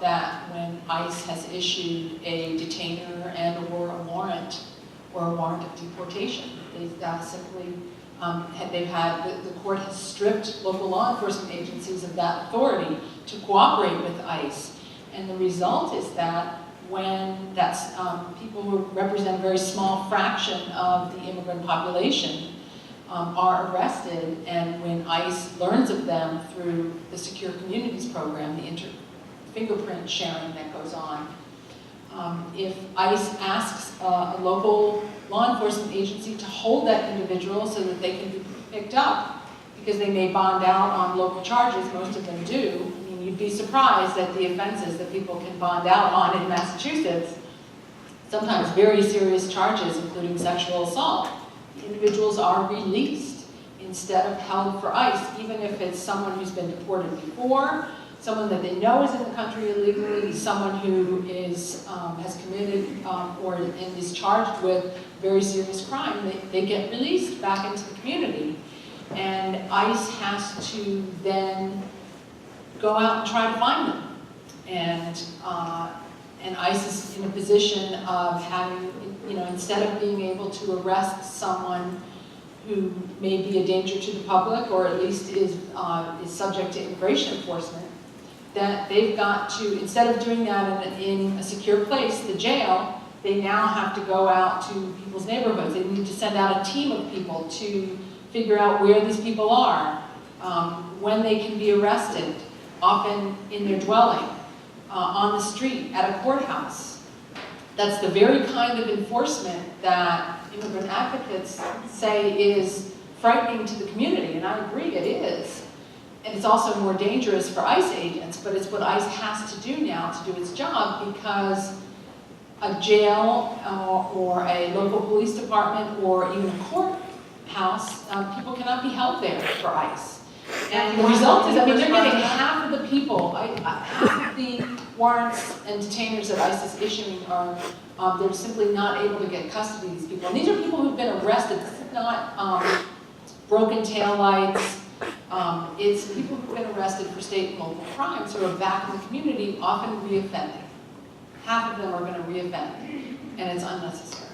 that when ICE has issued a detainer and or a warrant of deportation. They've simply, the court has stripped local law enforcement agencies of that authority to cooperate with ICE. And the result is that when that's people who represent a very small fraction of the immigrant population are arrested, and when ICE learns of them through the Secure Communities program, the fingerprint sharing that goes on, if ICE asks a local law enforcement agency to hold that individual so that they can be picked up, because they may bond out on local charges, most of them do. I mean, you'd be surprised at the offenses that people can bond out on in Massachusetts, sometimes very serious charges, including sexual assault. Individuals are released instead of held for ICE, even if it's someone who's been deported before, someone that they know is in the country illegally, someone who is has committed or is charged with very serious crime. They get released back into the community, and ICE has to then go out and try to find them. And ICE is in a position of having, instead of being able to arrest someone who may be a danger to the public, or at least is subject to immigration enforcement, that they've got to, instead of doing that in a secure place, the jail, they now have to go out to people's neighborhoods. They need to send out a team of people to figure out where these people are, when they can be arrested, often in their dwelling, on the street, at a courthouse. That's the very kind of enforcement that immigrant advocates say is frightening to the community, and I agree, it is. And it's also more dangerous for ICE agents, but it's what ICE has to do now to do its job, because a jail or a local police department or even a courthouse, people cannot be held there for ICE. And the result is, they're getting half of the people, half of the warrants and detainers that ICE is issuing are, they're simply not able to get custody of these people. And these are people who've been arrested. This is not broken taillights. It's people who've been arrested for state and local crimes who are back in the community, often reoffending. Half of them are going to reoffend, and it's unnecessary.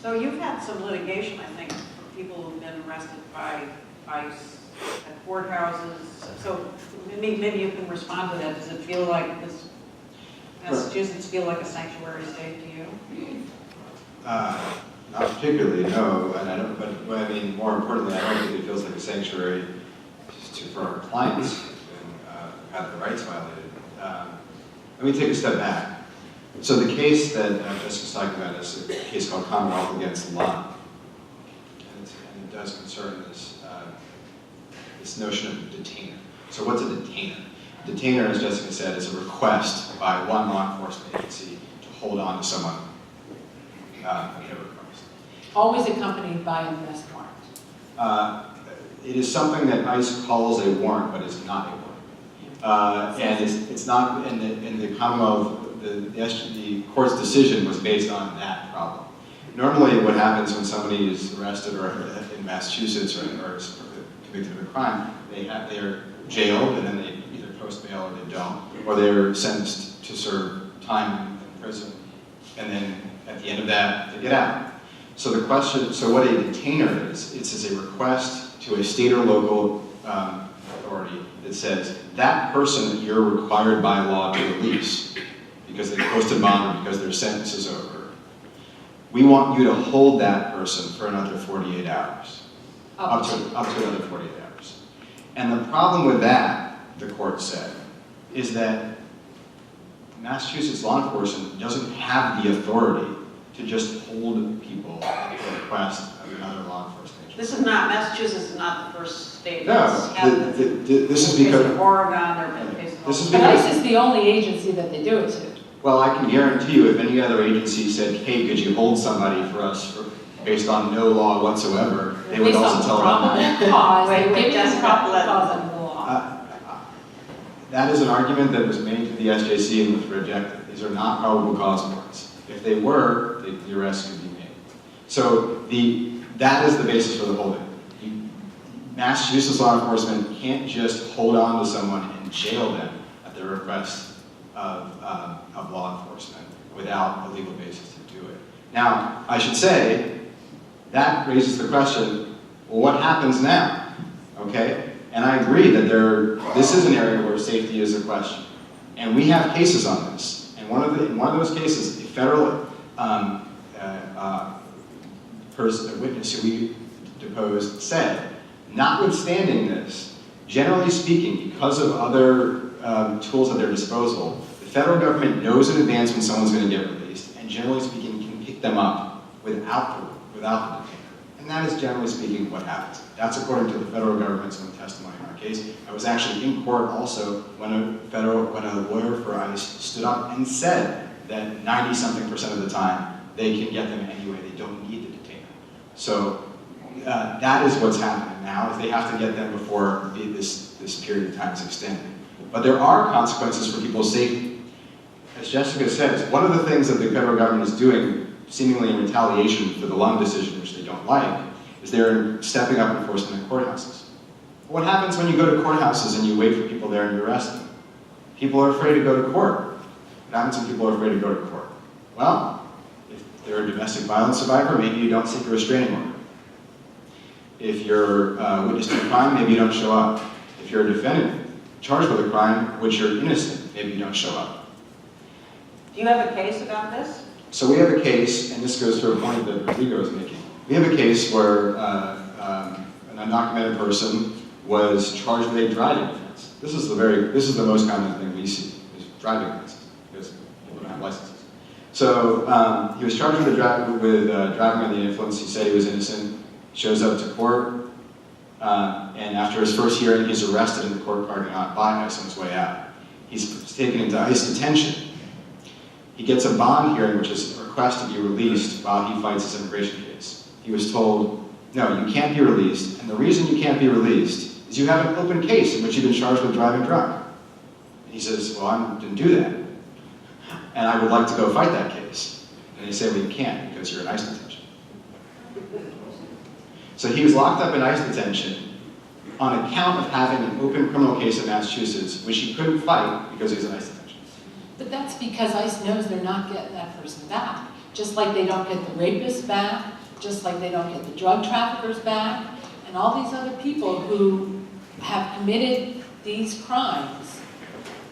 So you've had some litigation, I think, for people who've been arrested by ICE at courthouses. So maybe you can respond to that. Does it feel like this, Massachusetts feel like a sanctuary state to you? Not particularly, no. And I don't. But I mean, more importantly, I don't think it feels like a sanctuary for our clients who have their rights violated. Let me take a step back. So the case that Jessica was talking about is a case called Commonwealth against Lund, and it does concern this notion of a detainer. So what's a detainer? A detainer, as Jessica said, is a request by one law enforcement agency to hold on to someone. Always accompanied by an arrest warrant. It is something that ICE calls a warrant, but it's not a warrant. And it's not in the Commonwealth. The court's decision was based on that problem. Normally, what happens when somebody is arrested or in Massachusetts or is convicted of a crime, they're jailed and then they either post bail or they don't, or they're sentenced to serve time in prison, and then at the end of that, they get out. So the question, so what a detainer is, it's a request to a state or local authority that says that person that you're required by law to release because they posted bond or because their sentence is over, we want you to hold that person for another 48 hours. Up to another 48 hours. And the problem with that, the court said, is that Massachusetts law enforcement doesn't have the authority to just hold people at the request of another law enforcement agency. This is not, Massachusetts is not the first state No, that's had this is because... Oregon, there have been cases. This is But because... ICE is the only agency that they do it to. Well, I can guarantee you if any other agency said, hey, could you hold somebody for us based on no law whatsoever, they would Based also on tell them probable that. cause, Wait, they give you Jessica, the probable let- cause under the law. That is an argument that was made to the SJC and was rejected. These are not probable cause warrants. If they were, the arrest could be made. So that is the basis for the holding. Massachusetts law enforcement can't just hold on to someone and jail them at the request of law enforcement without a legal basis to do it. Now, I should say, that raises the question, well, what happens now? Okay? And I agree that this is an area where safety is a question. And we have cases on this. And in one of those cases, a federal a witness who we deposed said, notwithstanding this, generally speaking, because of other tools at their disposal, the federal government knows in advance when someone's going to get released, and generally speaking, can pick them up without the detainer. And that is generally speaking what happens. That's according to the federal government's own testimony in our case. I was actually in court also when a lawyer for ICE stood up and said that 90-something% of the time they can get them anyway. They don't need the detainer. So that is what's happening now, is they have to get them before this period of time is extended. But there are consequences for people's safety. As Jessica says, one of the things that the federal government is doing, seemingly in retaliation for the Lund decision, which they don't like, is they're stepping up enforcement in courthouses. What happens when you go to courthouses and you wait for people there and you arrest them? People are afraid to go to court. What happens when people are afraid to go to court? Well, if they're a domestic violence survivor, maybe you don't seek a restraining order. If you're a witness to a crime, maybe you don't show up. If you're a defendant charged with a crime which you're innocent, maybe you don't show up. Do you have a case about this? So we have a case, and this goes to a point that Rodrigo is making. We have a case where an undocumented person was charged with a driving offense. This is the most common thing we see, is driving offenses, because people don't have licenses. So he was charged with driving under the influence. He said he was innocent. Shows up to court, and after his first hearing, he's arrested in the court parking lot by ICE on his way out. He's taken into ICE detention. He gets a bond hearing, which is a request to be released while he fights his immigration case. He was told, no, you can't be released, and the reason you can't be released is you have an open case in which you've been charged with driving drunk. And he says, well, I didn't do that, and I would like to go fight that case. And they say, well, you can't because you're in ICE detention. So he was locked up in ICE detention on account of having an open criminal case in Massachusetts, which he couldn't fight because he was in ICE detention. But that's because ICE knows they're not getting that person back. Just like they don't get the rapists back, just like they don't get the drug traffickers back, and all these other people who have committed these crimes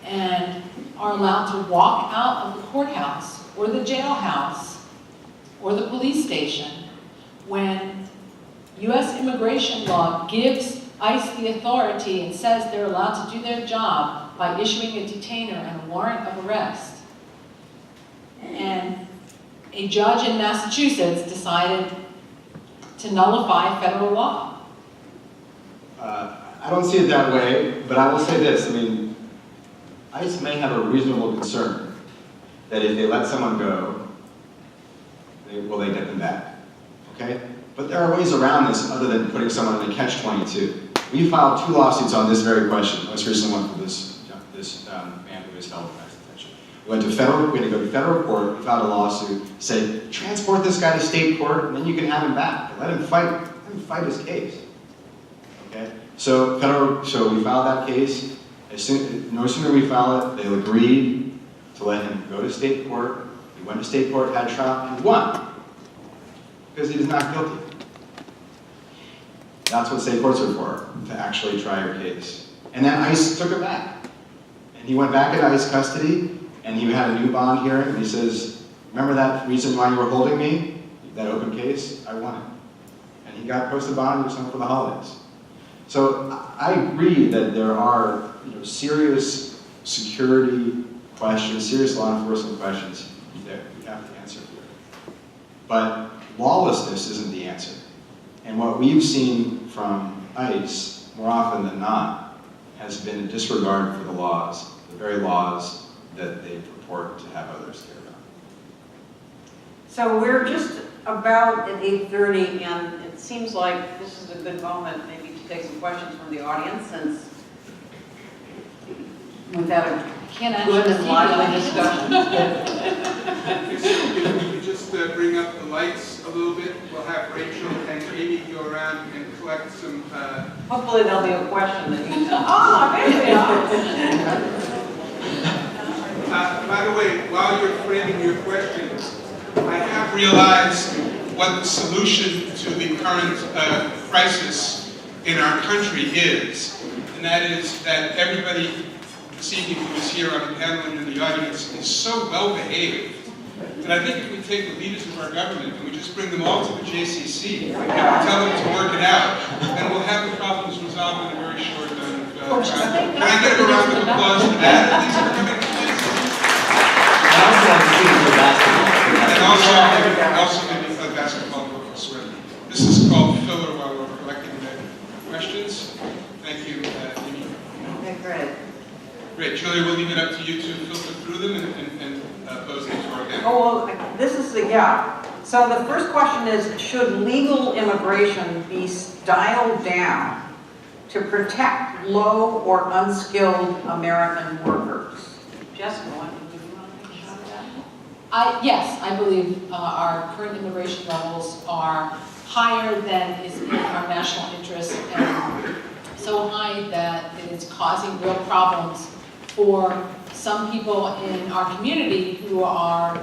and are allowed to walk out of the courthouse or the jailhouse or the police station when U.S. immigration law gives ICE the authority and says they're allowed to do their job by issuing a detainer and a warrant of arrest. And a judge in Massachusetts decided to nullify federal law. I don't see it that way, but I will say this. I mean, ICE may have a reasonable concern that if they let someone go, will they get them back? Okay? But there are ways around this other than putting someone in a catch-22. We filed 2 lawsuits on this very question, most recent one for this man who was held in ICE detention. We had to go to federal court, we filed a lawsuit, said, transport this guy to state court, and then you can have him back. Let him fight his case. Okay? So we filed that case. No sooner we filed it, they agreed to let him go to state court. He went to state court, had a trial, and won. Because he is not guilty. That's what state courts are for, to actually try your case. And then ICE took it back. And he went back into ICE custody, and he had a new bond hearing, and he says, remember that reason why you were holding me? That open case? I won it. And he got posted bond, he was home for the holidays. So I agree that there are serious security questions, serious law enforcement questions that we have to answer here. But lawlessness isn't the answer. And what we've seen from ICE, more often than not, has been a disregard for the laws, the very laws that they purport to have others care about. So we're just about at 8:30, and it seems like this is a good moment maybe to take some questions from the audience, since we've had a good and lively discussion. If we could just bring up the lights a little bit, we'll have Rachel and Amy go around and collect some. Hopefully there'll be a question that you can. Oh, there we are. By the way, while you're framing your questions, I have realized what the solution to the current crisis in our country is, and that is that everybody this evening who is here on the panel and in the audience is so well behaved that I think if we take the leaders of our government and we just bring them all to the JCC and tell them to work it out, then we'll have the problems resolved in a very short amount of time. Can I get a round of applause for that, at least for coming to this? And also maybe a basketball court for swim. This is called filler while we're collecting the questions. Thank you, Amy. Okay, great. Great, Julia, we'll leave it up to you to filter through them and pose them to our panel. Oh, well, this is the, yeah. So the first question is, should legal immigration be dialed down to protect low or unskilled American workers? Jessica, what do you want to make sure of that? Yes, I believe our current immigration levels are higher than is in our national interest, and so high that it is causing real problems for some people in our community who are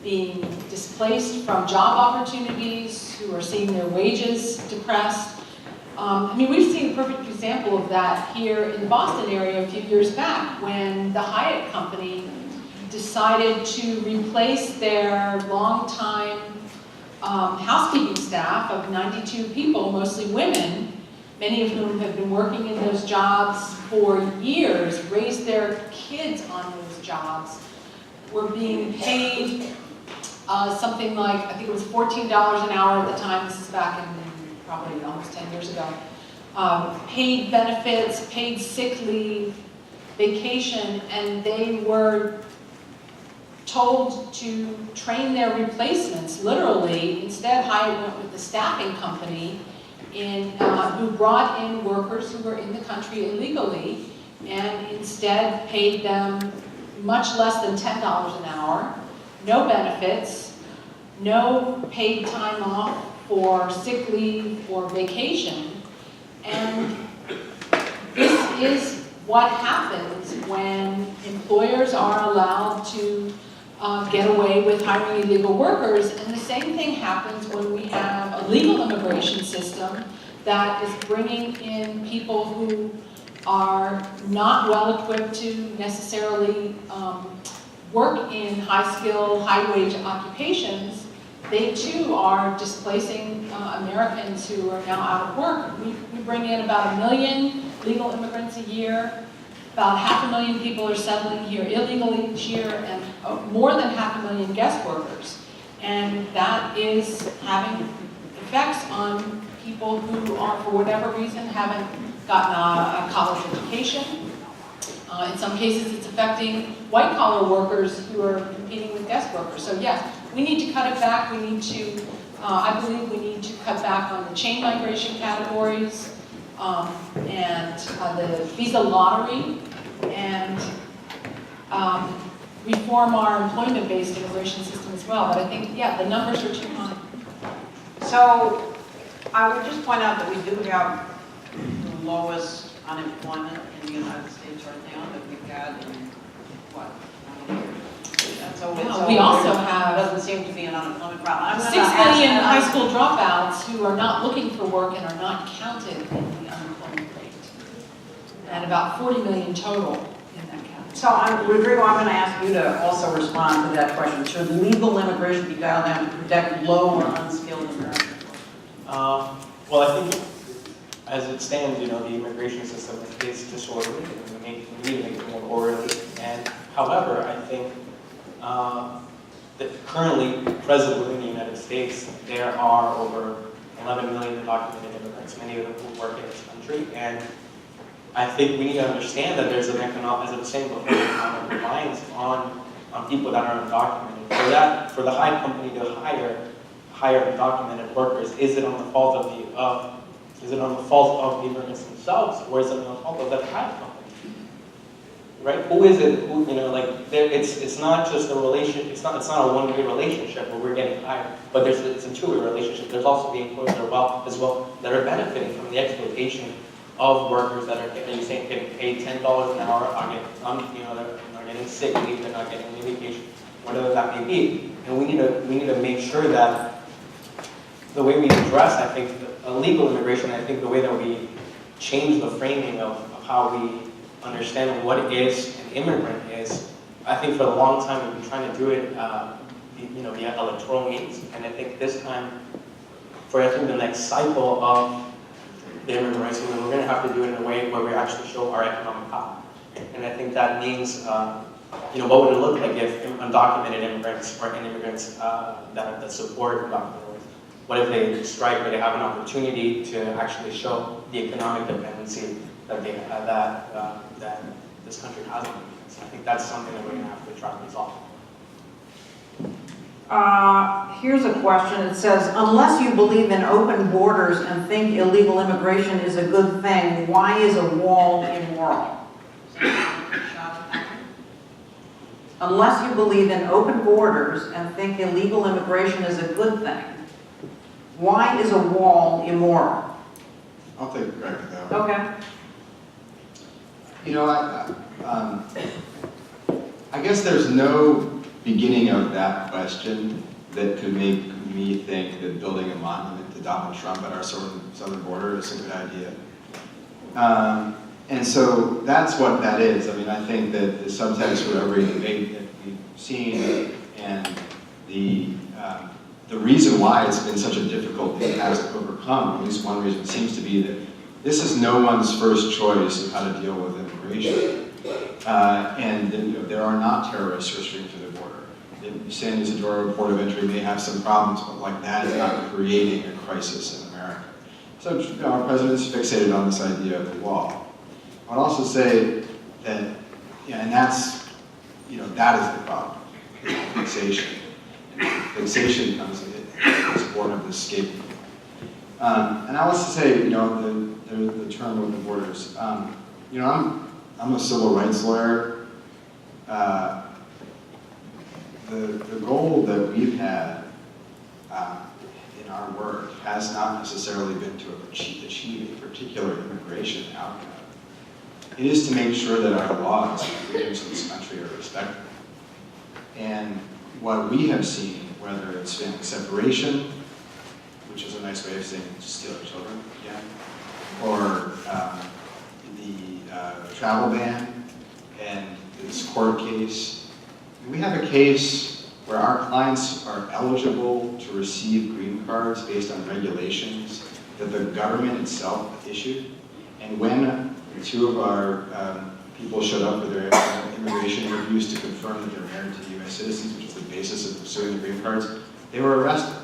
being displaced from job opportunities, who are seeing their wages depressed. We've seen a perfect example of that here in the Boston area a few years back when the Hyatt company decided to replace their longtime housekeeping staff of 92 people, mostly women, many of whom have been working in those jobs for years, raised their kids on those jobs, were being paid something like, I think it was $14 an hour at the time, this is back in probably almost 10 years ago, paid benefits, paid sick leave, vacation, and they were told to train their replacements, literally. Instead, Hyatt went with the staffing company who brought in workers who were in the country illegally and instead paid them much less than $10 an hour, no benefits, no paid time off for sick leave or vacation. And this is what happens when employers are allowed to get away with hiring illegal workers, and the same thing happens when we have a legal immigration system that is bringing in people who are not well equipped to necessarily work in high-skill, high-wage occupations. They too are displacing Americans who are now out of work. We bring in about 1 million legal immigrants a year. About 500,000 people are settling here illegally each year, and more than 500,000 guest workers. And that is having effects on people who are, for whatever reason, haven't gotten a college education. In some cases, it's affecting white-collar workers who are competing with guest workers. So yes, we need to cut it back. We need to, I believe we need to cut back on the chain migration categories, and the visa lottery, and reform our employment-based immigration system as well. But I think, yeah, the numbers are too high. So I would just point out that we do have the lowest unemployment in the United States right now that we've had in, what, 20 years? So We also there have doesn't seem to be an unemployment problem. I'm 6 gonna ask- million high school dropouts who are not looking for work and are not counted in the unemployment rate. And about 40 million total in that category. So, Rodrigo, I'm going to ask you to also respond to that question. Should legal immigration be dialed down to protect low or unskilled Americans? Well, I think as it stands, you know, the immigration system is disorderly, and we need to make it more orderly. And however, I think that currently present within the United States, there are over 11 million undocumented immigrants, many of them who work in this country. And I think we need to understand that there's an economic, as I was saying before, economic reliance on people that are undocumented. For the hire company to hire undocumented workers, is it on the fault of the immigrants themselves, or is it on the fault of that hire company? Right? Who is it? Who, you know, like it's not just a relation. It's not a one-way relationship where we're getting hired, but it's a two-way relationship. There's also the employers as well that are benefiting from the exploitation of workers that are getting paid $10 an hour, are getting sick leave, they're not getting any vacation, whatever that may be. And we need to make sure that the way we address, I think, illegal immigration, I think the way that we change the framing of how we understand what it is an immigrant is, I think for a long time we've been trying to do it via electoral means. And I think this time, for I think the next cycle of the immigrants, we're going to have to do it in a way where we actually show our economic power. And I think that means, what would it look like if undocumented immigrants or immigrants that support undocumented immigrants, what if they strike, but they have an opportunity to actually show the economic dependency that that this country has on immigrants? I think that's something that we're going to have to try to resolve. Here's a question. It says, unless you believe in open borders and think illegal immigration is a good thing, why is a wall immoral? Unless you believe in open borders and think illegal immigration is a good thing, why is a wall immoral? I'll take a crack at that one. Okay. You know, I guess there's no beginning of that question that could make me think that building a monument to Donald Trump at our southern border is a good idea. And so that's what that is. I mean, I think that the subtext for every debate that we've seen and the reason why it's been such a difficult task to overcome, at least one reason seems to be that this is no one's first choice of how to deal with immigration. And there are not terrorists rushing through the border. The San Isidro Port of Entry may have some problems, but like that is not creating a crisis in America. So our president's fixated on this idea of the wall. I'd also say that, and that's, that is the problem, fixation. And fixation comes as born of this scapegoat. And I also say, the term open borders. I'm a civil rights lawyer. The goal that we've had in our work has not necessarily been to achieve a particular immigration outcome. It is to make sure that our laws and freedoms in this country are respected. And what we have seen, whether it's family separation, which is a nice way of saying steal our children again, or the travel ban and this court case. We have a case where our clients are eligible to receive green cards based on regulations that the government itself issued. And when two of our people showed up for their immigration interviews to confirm that they're married to U.S. citizens, which is the basis of pursuing the green cards, they were arrested.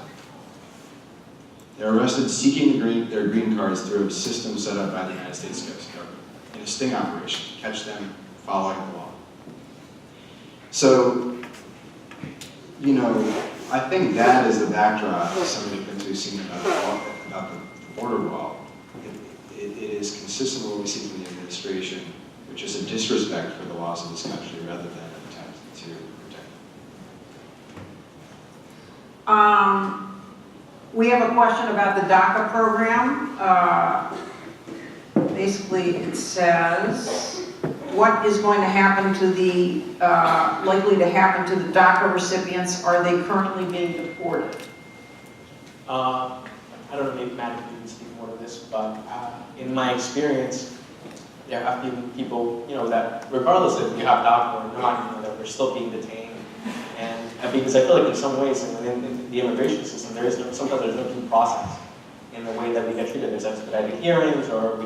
They were arrested seeking their green cards through a system set up by the United States government in a sting operation to catch them following the law. So, I think that is the backdrop of some of the things we've seen about the border wall. It is consistent with what we see from the administration, which is a disrespect for the laws of this country rather than an attempt to protect We have a question about the DACA program. Basically, it says, what is going to happen to the, likely to happen to the DACA recipients? Are they currently being deported? I don't know, maybe Matt can speak more to this, but in my experience, there have been people, that regardless if you have DACA or not, that we're still being detained. And because I feel like in some ways, in the immigration system, sometimes there's no due process in the way that we get treated. There's expedited hearings, or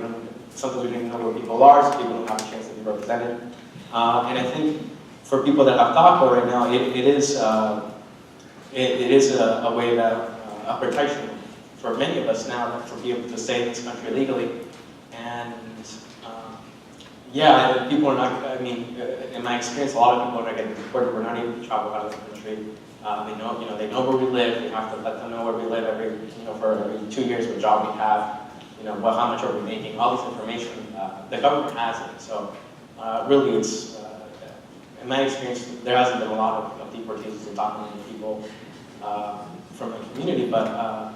sometimes we don't even know where people are, so people don't have a chance to be represented. And I think for people that have DACA right now, it is a way that a protection for many of us now for being able to stay in this country legally. And yeah, people are not, in my experience, a lot of people are not getting deported. We're not able to travel out of the country. They know where we live. We have to let them know where we live for every 2 years, what job we have, how much are we making, all this information. The government has it. So really it's, in my experience, there hasn't been a lot of deportations and documenting people from the community, but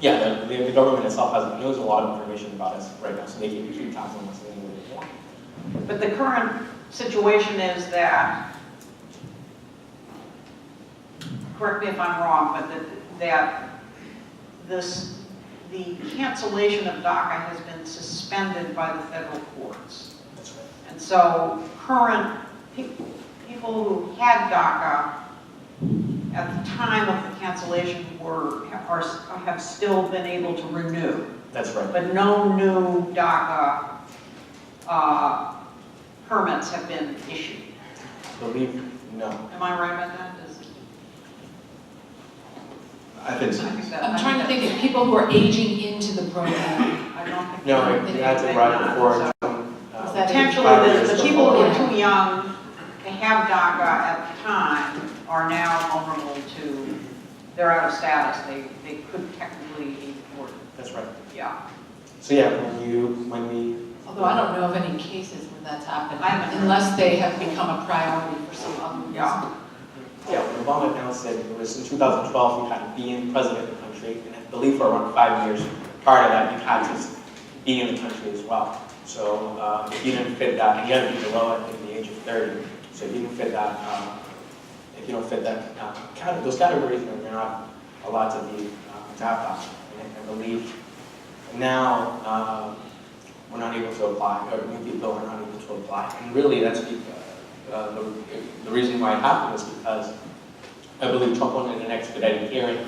yeah, the government itself knows a lot of information about us right now, so they can keep tackling us any way they want. But the current situation is that, correct me if I'm wrong, but the cancellation of DACA has been suspended by the federal courts. That's right. And so current people who had DACA at the time of the cancellation have still been able to renew. That's right. But no new DACA permits have been issued. I believe no. Am I right about that? I think so. I'm trying to think of people who are aging into the program. I don't think. No, they- it had to they ride not. before. Is that Potentially, the people who before? are too young to have DACA at the time are now vulnerable to, they're out of status. They could technically be deported. That's right. Yeah. So yeah, when we Although I don't know of any cases where that's happened, I haven't heard. unless they have become a priority for some other reason. Yeah. Yeah, when Obama announced that it was in 2012, you had to be in president of the country, and I believe for around 5 years prior to that, you had to be in the country as well. So if you didn't fit that, and you had to be below, I think, the age of 30. So if you didn't fit that, those categories, you're not allowed to be to have that. And I believe now we're not able to apply, or new people are not able to apply, and really that's because. The reason why it happened is because I believe Trump wanted an expedited hearing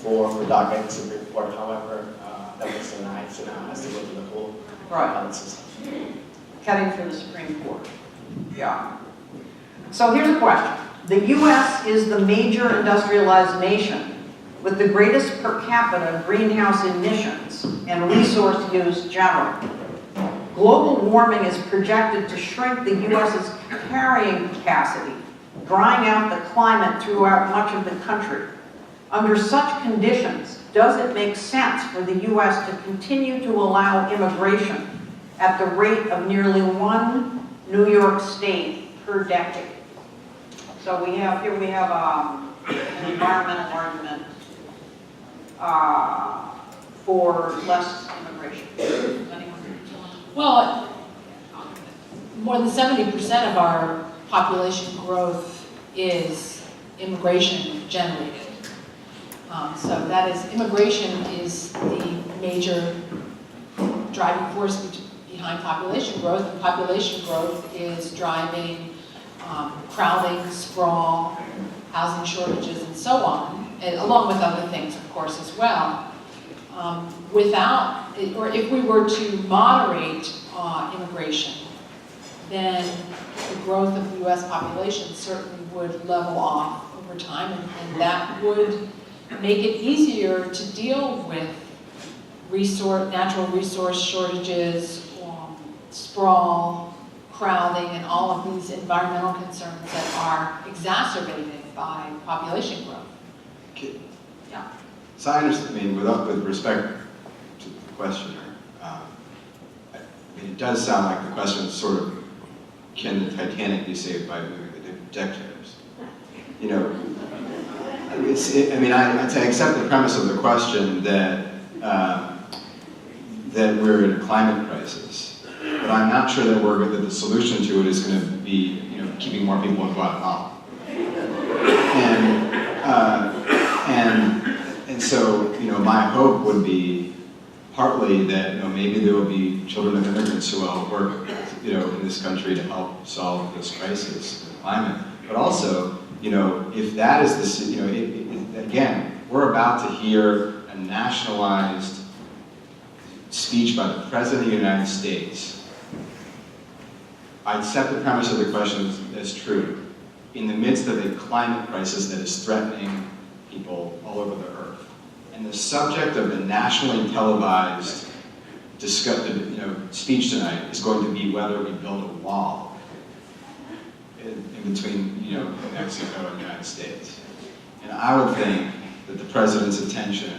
for DACA in the Supreme Court. However, that was denied, so now it has to go through the whole Right. system. Heading for the Supreme Court. Yeah. So here's a question. The U.S. is the major industrialized nation with the greatest per capita greenhouse emissions and resource use generally. Global warming is projected to shrink the U.S.'s carrying capacity, drying out the climate throughout much of the country. Under such conditions, does it make sense for the U.S. to continue to allow immigration at the rate of nearly 1 New York State per decade? So we have an environmental argument for less immigration. Anyone? Well, more than 70% of our population growth is immigration generated. So that is, immigration is the major driving force behind population growth, and population growth is driving crowding, sprawl, housing shortages, and so on, and along with other things, of course, as well. If we were to moderate immigration, then the growth of the U.S. population certainly would level off over time, and that would make it easier to deal with natural resource shortages, sprawl, crowding, and all of these environmental concerns that are exacerbated by population growth. Okay. Yeah. So I understand, with respect to the questioner, it does sound like the question is sort of, can the Titanic be saved by moving the deck chair? you know, I accept the premise of the question that that we're in a climate crisis, but I'm not sure that that the solution to it is going to be, you know, keeping more people in Guatemala. And so, you know, my hope would be partly that, you know, maybe there will be children of immigrants who will work, you know, in this country to help solve this crisis, the climate. But also, you know, if that is the, you know, again, we're about to hear a nationalized speech by the President of the United States. I accept the premise of the question as true. In the midst of a climate crisis that is threatening people all over the earth. And the subject of the nationally televised speech tonight is going to be whether we build a wall in between, you know, Mexico and the United States. And I would think that the President's attention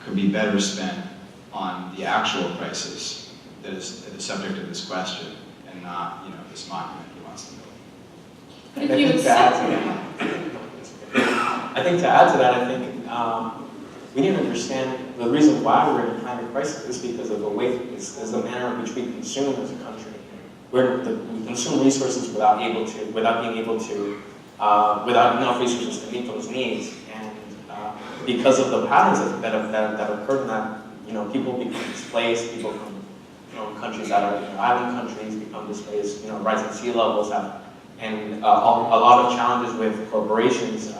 could be better spent on the actual crisis that is the subject of this question, and not, you know, this monument he wants to build. But if you accept I think to add to that, I think we need to understand the reason why we're in a climate crisis is because of the way, is the manner in which we consume as a country. We consume resources without enough resources to meet those needs, and because of the patterns that occurred in that, you know, people become displaced, people from, you know, countries that are, you know, island countries become displaced, you know, rising sea levels have, and a lot of challenges with corporations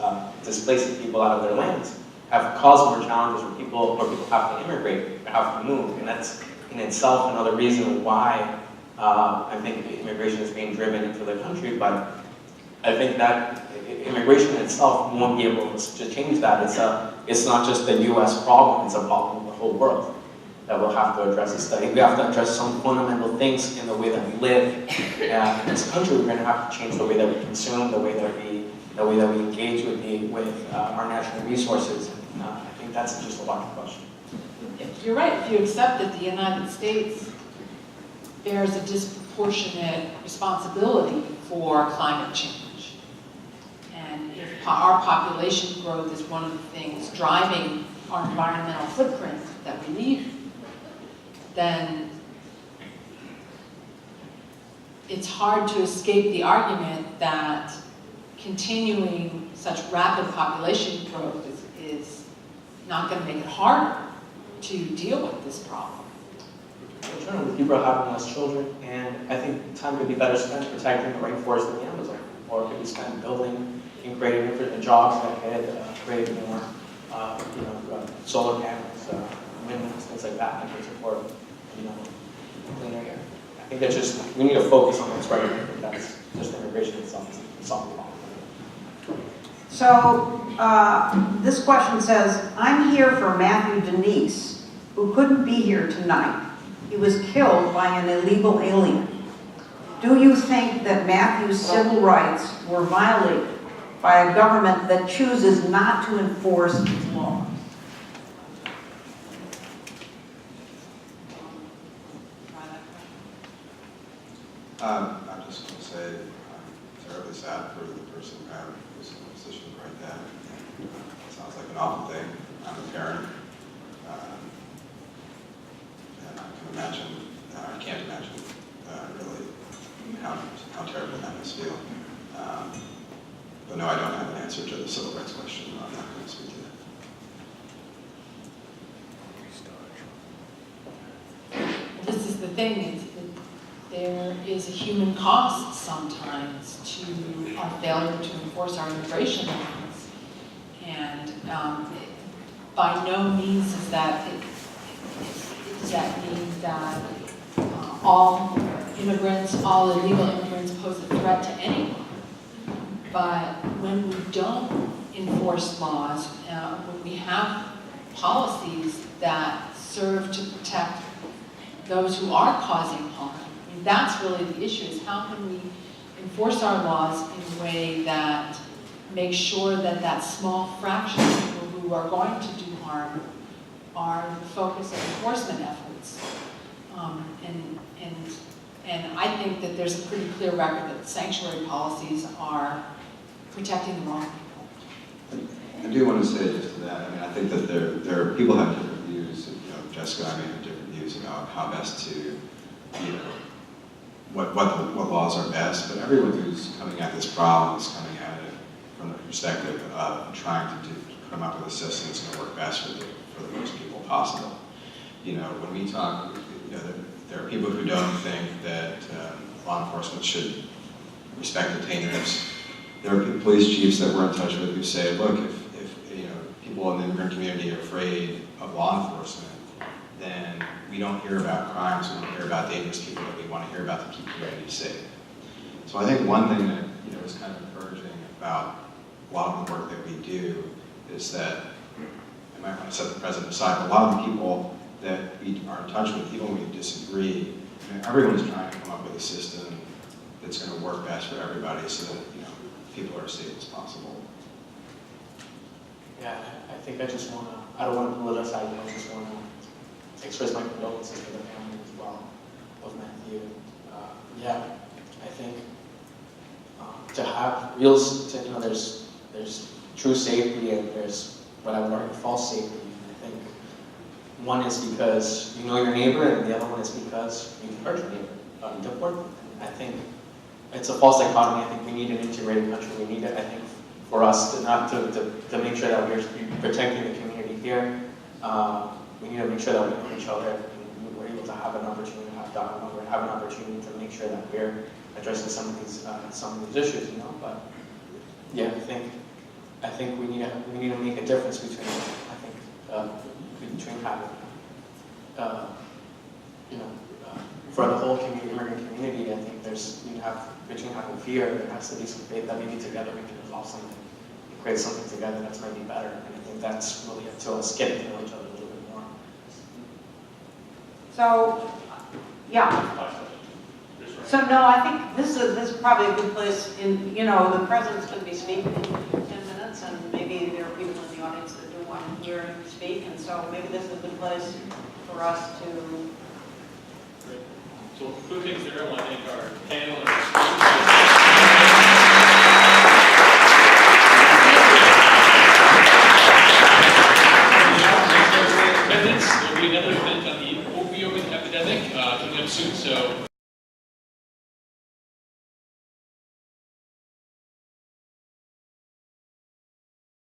displacing people out of their lands have caused more challenges where people have to immigrate, have to move, and that's in itself another reason why I think immigration is being driven into the country. But I think that immigration itself won't be able to change that. It's not just a U.S. problem; it's a problem of the whole world that we'll have to address. We have to address some fundamental things in the way that we live in this country. We're going to have to change the way that we consume, the way that we engage with our natural resources. And, I think that's just a larger question. You're right. If you accept that the United States bears a disproportionate responsibility for climate change, and if our population growth is one of the things driving our environmental footprint that we leave, then it's hard to escape the argument that continuing such rapid population growth is not going to make it harder to deal with this problem. Alternatively, people are having less children, and I think time could be better spent protecting the rainforest of the Amazon, or it could be spent building and creating different jobs that could create more, solar panels, windmills, things like that could support, cleaner air. I think that's we need to focus on what's right. I think that's just immigration itself is solving the problem. So this question says, I'm here for Matthew Denise, who couldn't be here tonight. He was killed by an illegal alien. Do you think that Matthew's civil rights were violated by a government that chooses not to enforce its laws? I'm just going to say I'm terribly sad for the person who's in a position to write that. It sounds like an awful thing. I'm a parent. And I can't imagine really how terrible that must feel. But no, I don't have an answer to the civil rights question. I'm not going to speak to that. This is the thing, there is a human cost sometimes to our failure to enforce our immigration laws. And by no means does that mean that all immigrants, all illegal immigrants pose a threat to anyone. But when we don't enforce laws, when we have policies that serve to protect those who are causing harm, I mean, that's really the issue, is how can we enforce our laws in a way that makes sure that that small fraction of people who are going to do harm are the focus of enforcement efforts. And I think that there's a pretty clear record that sanctuary policies are protecting the wrong people. I do want to say just to that, I mean, I think that there are people have different views, you know, Jessica and I may have different views about how best to, you know, what laws are best, but everyone who's coming at this problem is coming at it from the perspective of trying to come up with a system that's going to work best for the most people possible. You know, when we talk, you know, there are people who don't think that law enforcement should respect detainers. There are police chiefs that we're in touch with who say, look, if you know, people in the immigrant community are afraid of law enforcement, then we don't hear about crimes, we don't hear about dangerous people that we want to hear about to keep communities safe. So I think one thing that, you know, is kind of encouraging about a lot of the work that we do is that, I might want to set the president aside, but a lot of the people that we are in touch with, even when we disagree, I mean, everyone is trying to come up with a system that's going to work best for everybody so that, you know, people are as safe as possible. Yeah, I think I just want to, I don't want to politicize it, I just want to express my condolences to the family as well of Matthew. Yeah, I think to have real, you know, there's true safety and there's what I would argue false safety. I think one is because you know your neighbor, and the other one is because you hurt your neighbor. To work. I think it's a false dichotomy. I think we need an integrated country. We need it, I think, for us to make sure that we're protecting the community here. We need to make sure that we know each other and we're able to have an opportunity to have dialogue, or have an opportunity to make sure that we're addressing some of these issues, you know. But yeah, I think we need to make a difference between having you know, for the whole community, immigrant community. I think between having fear, there has to be some faith that maybe together we can resolve something, and create something together that's maybe better. And I think that's really up to us getting to know each other a little bit more. So, yeah. So no, I think this is probably a good place. You know, the president's going to be speaking in 10 minutes, and maybe there are people in the audience that do want to hear him speak, and so maybe this is a good place for us to. So, two things there. I want to thank our panel and our speakers.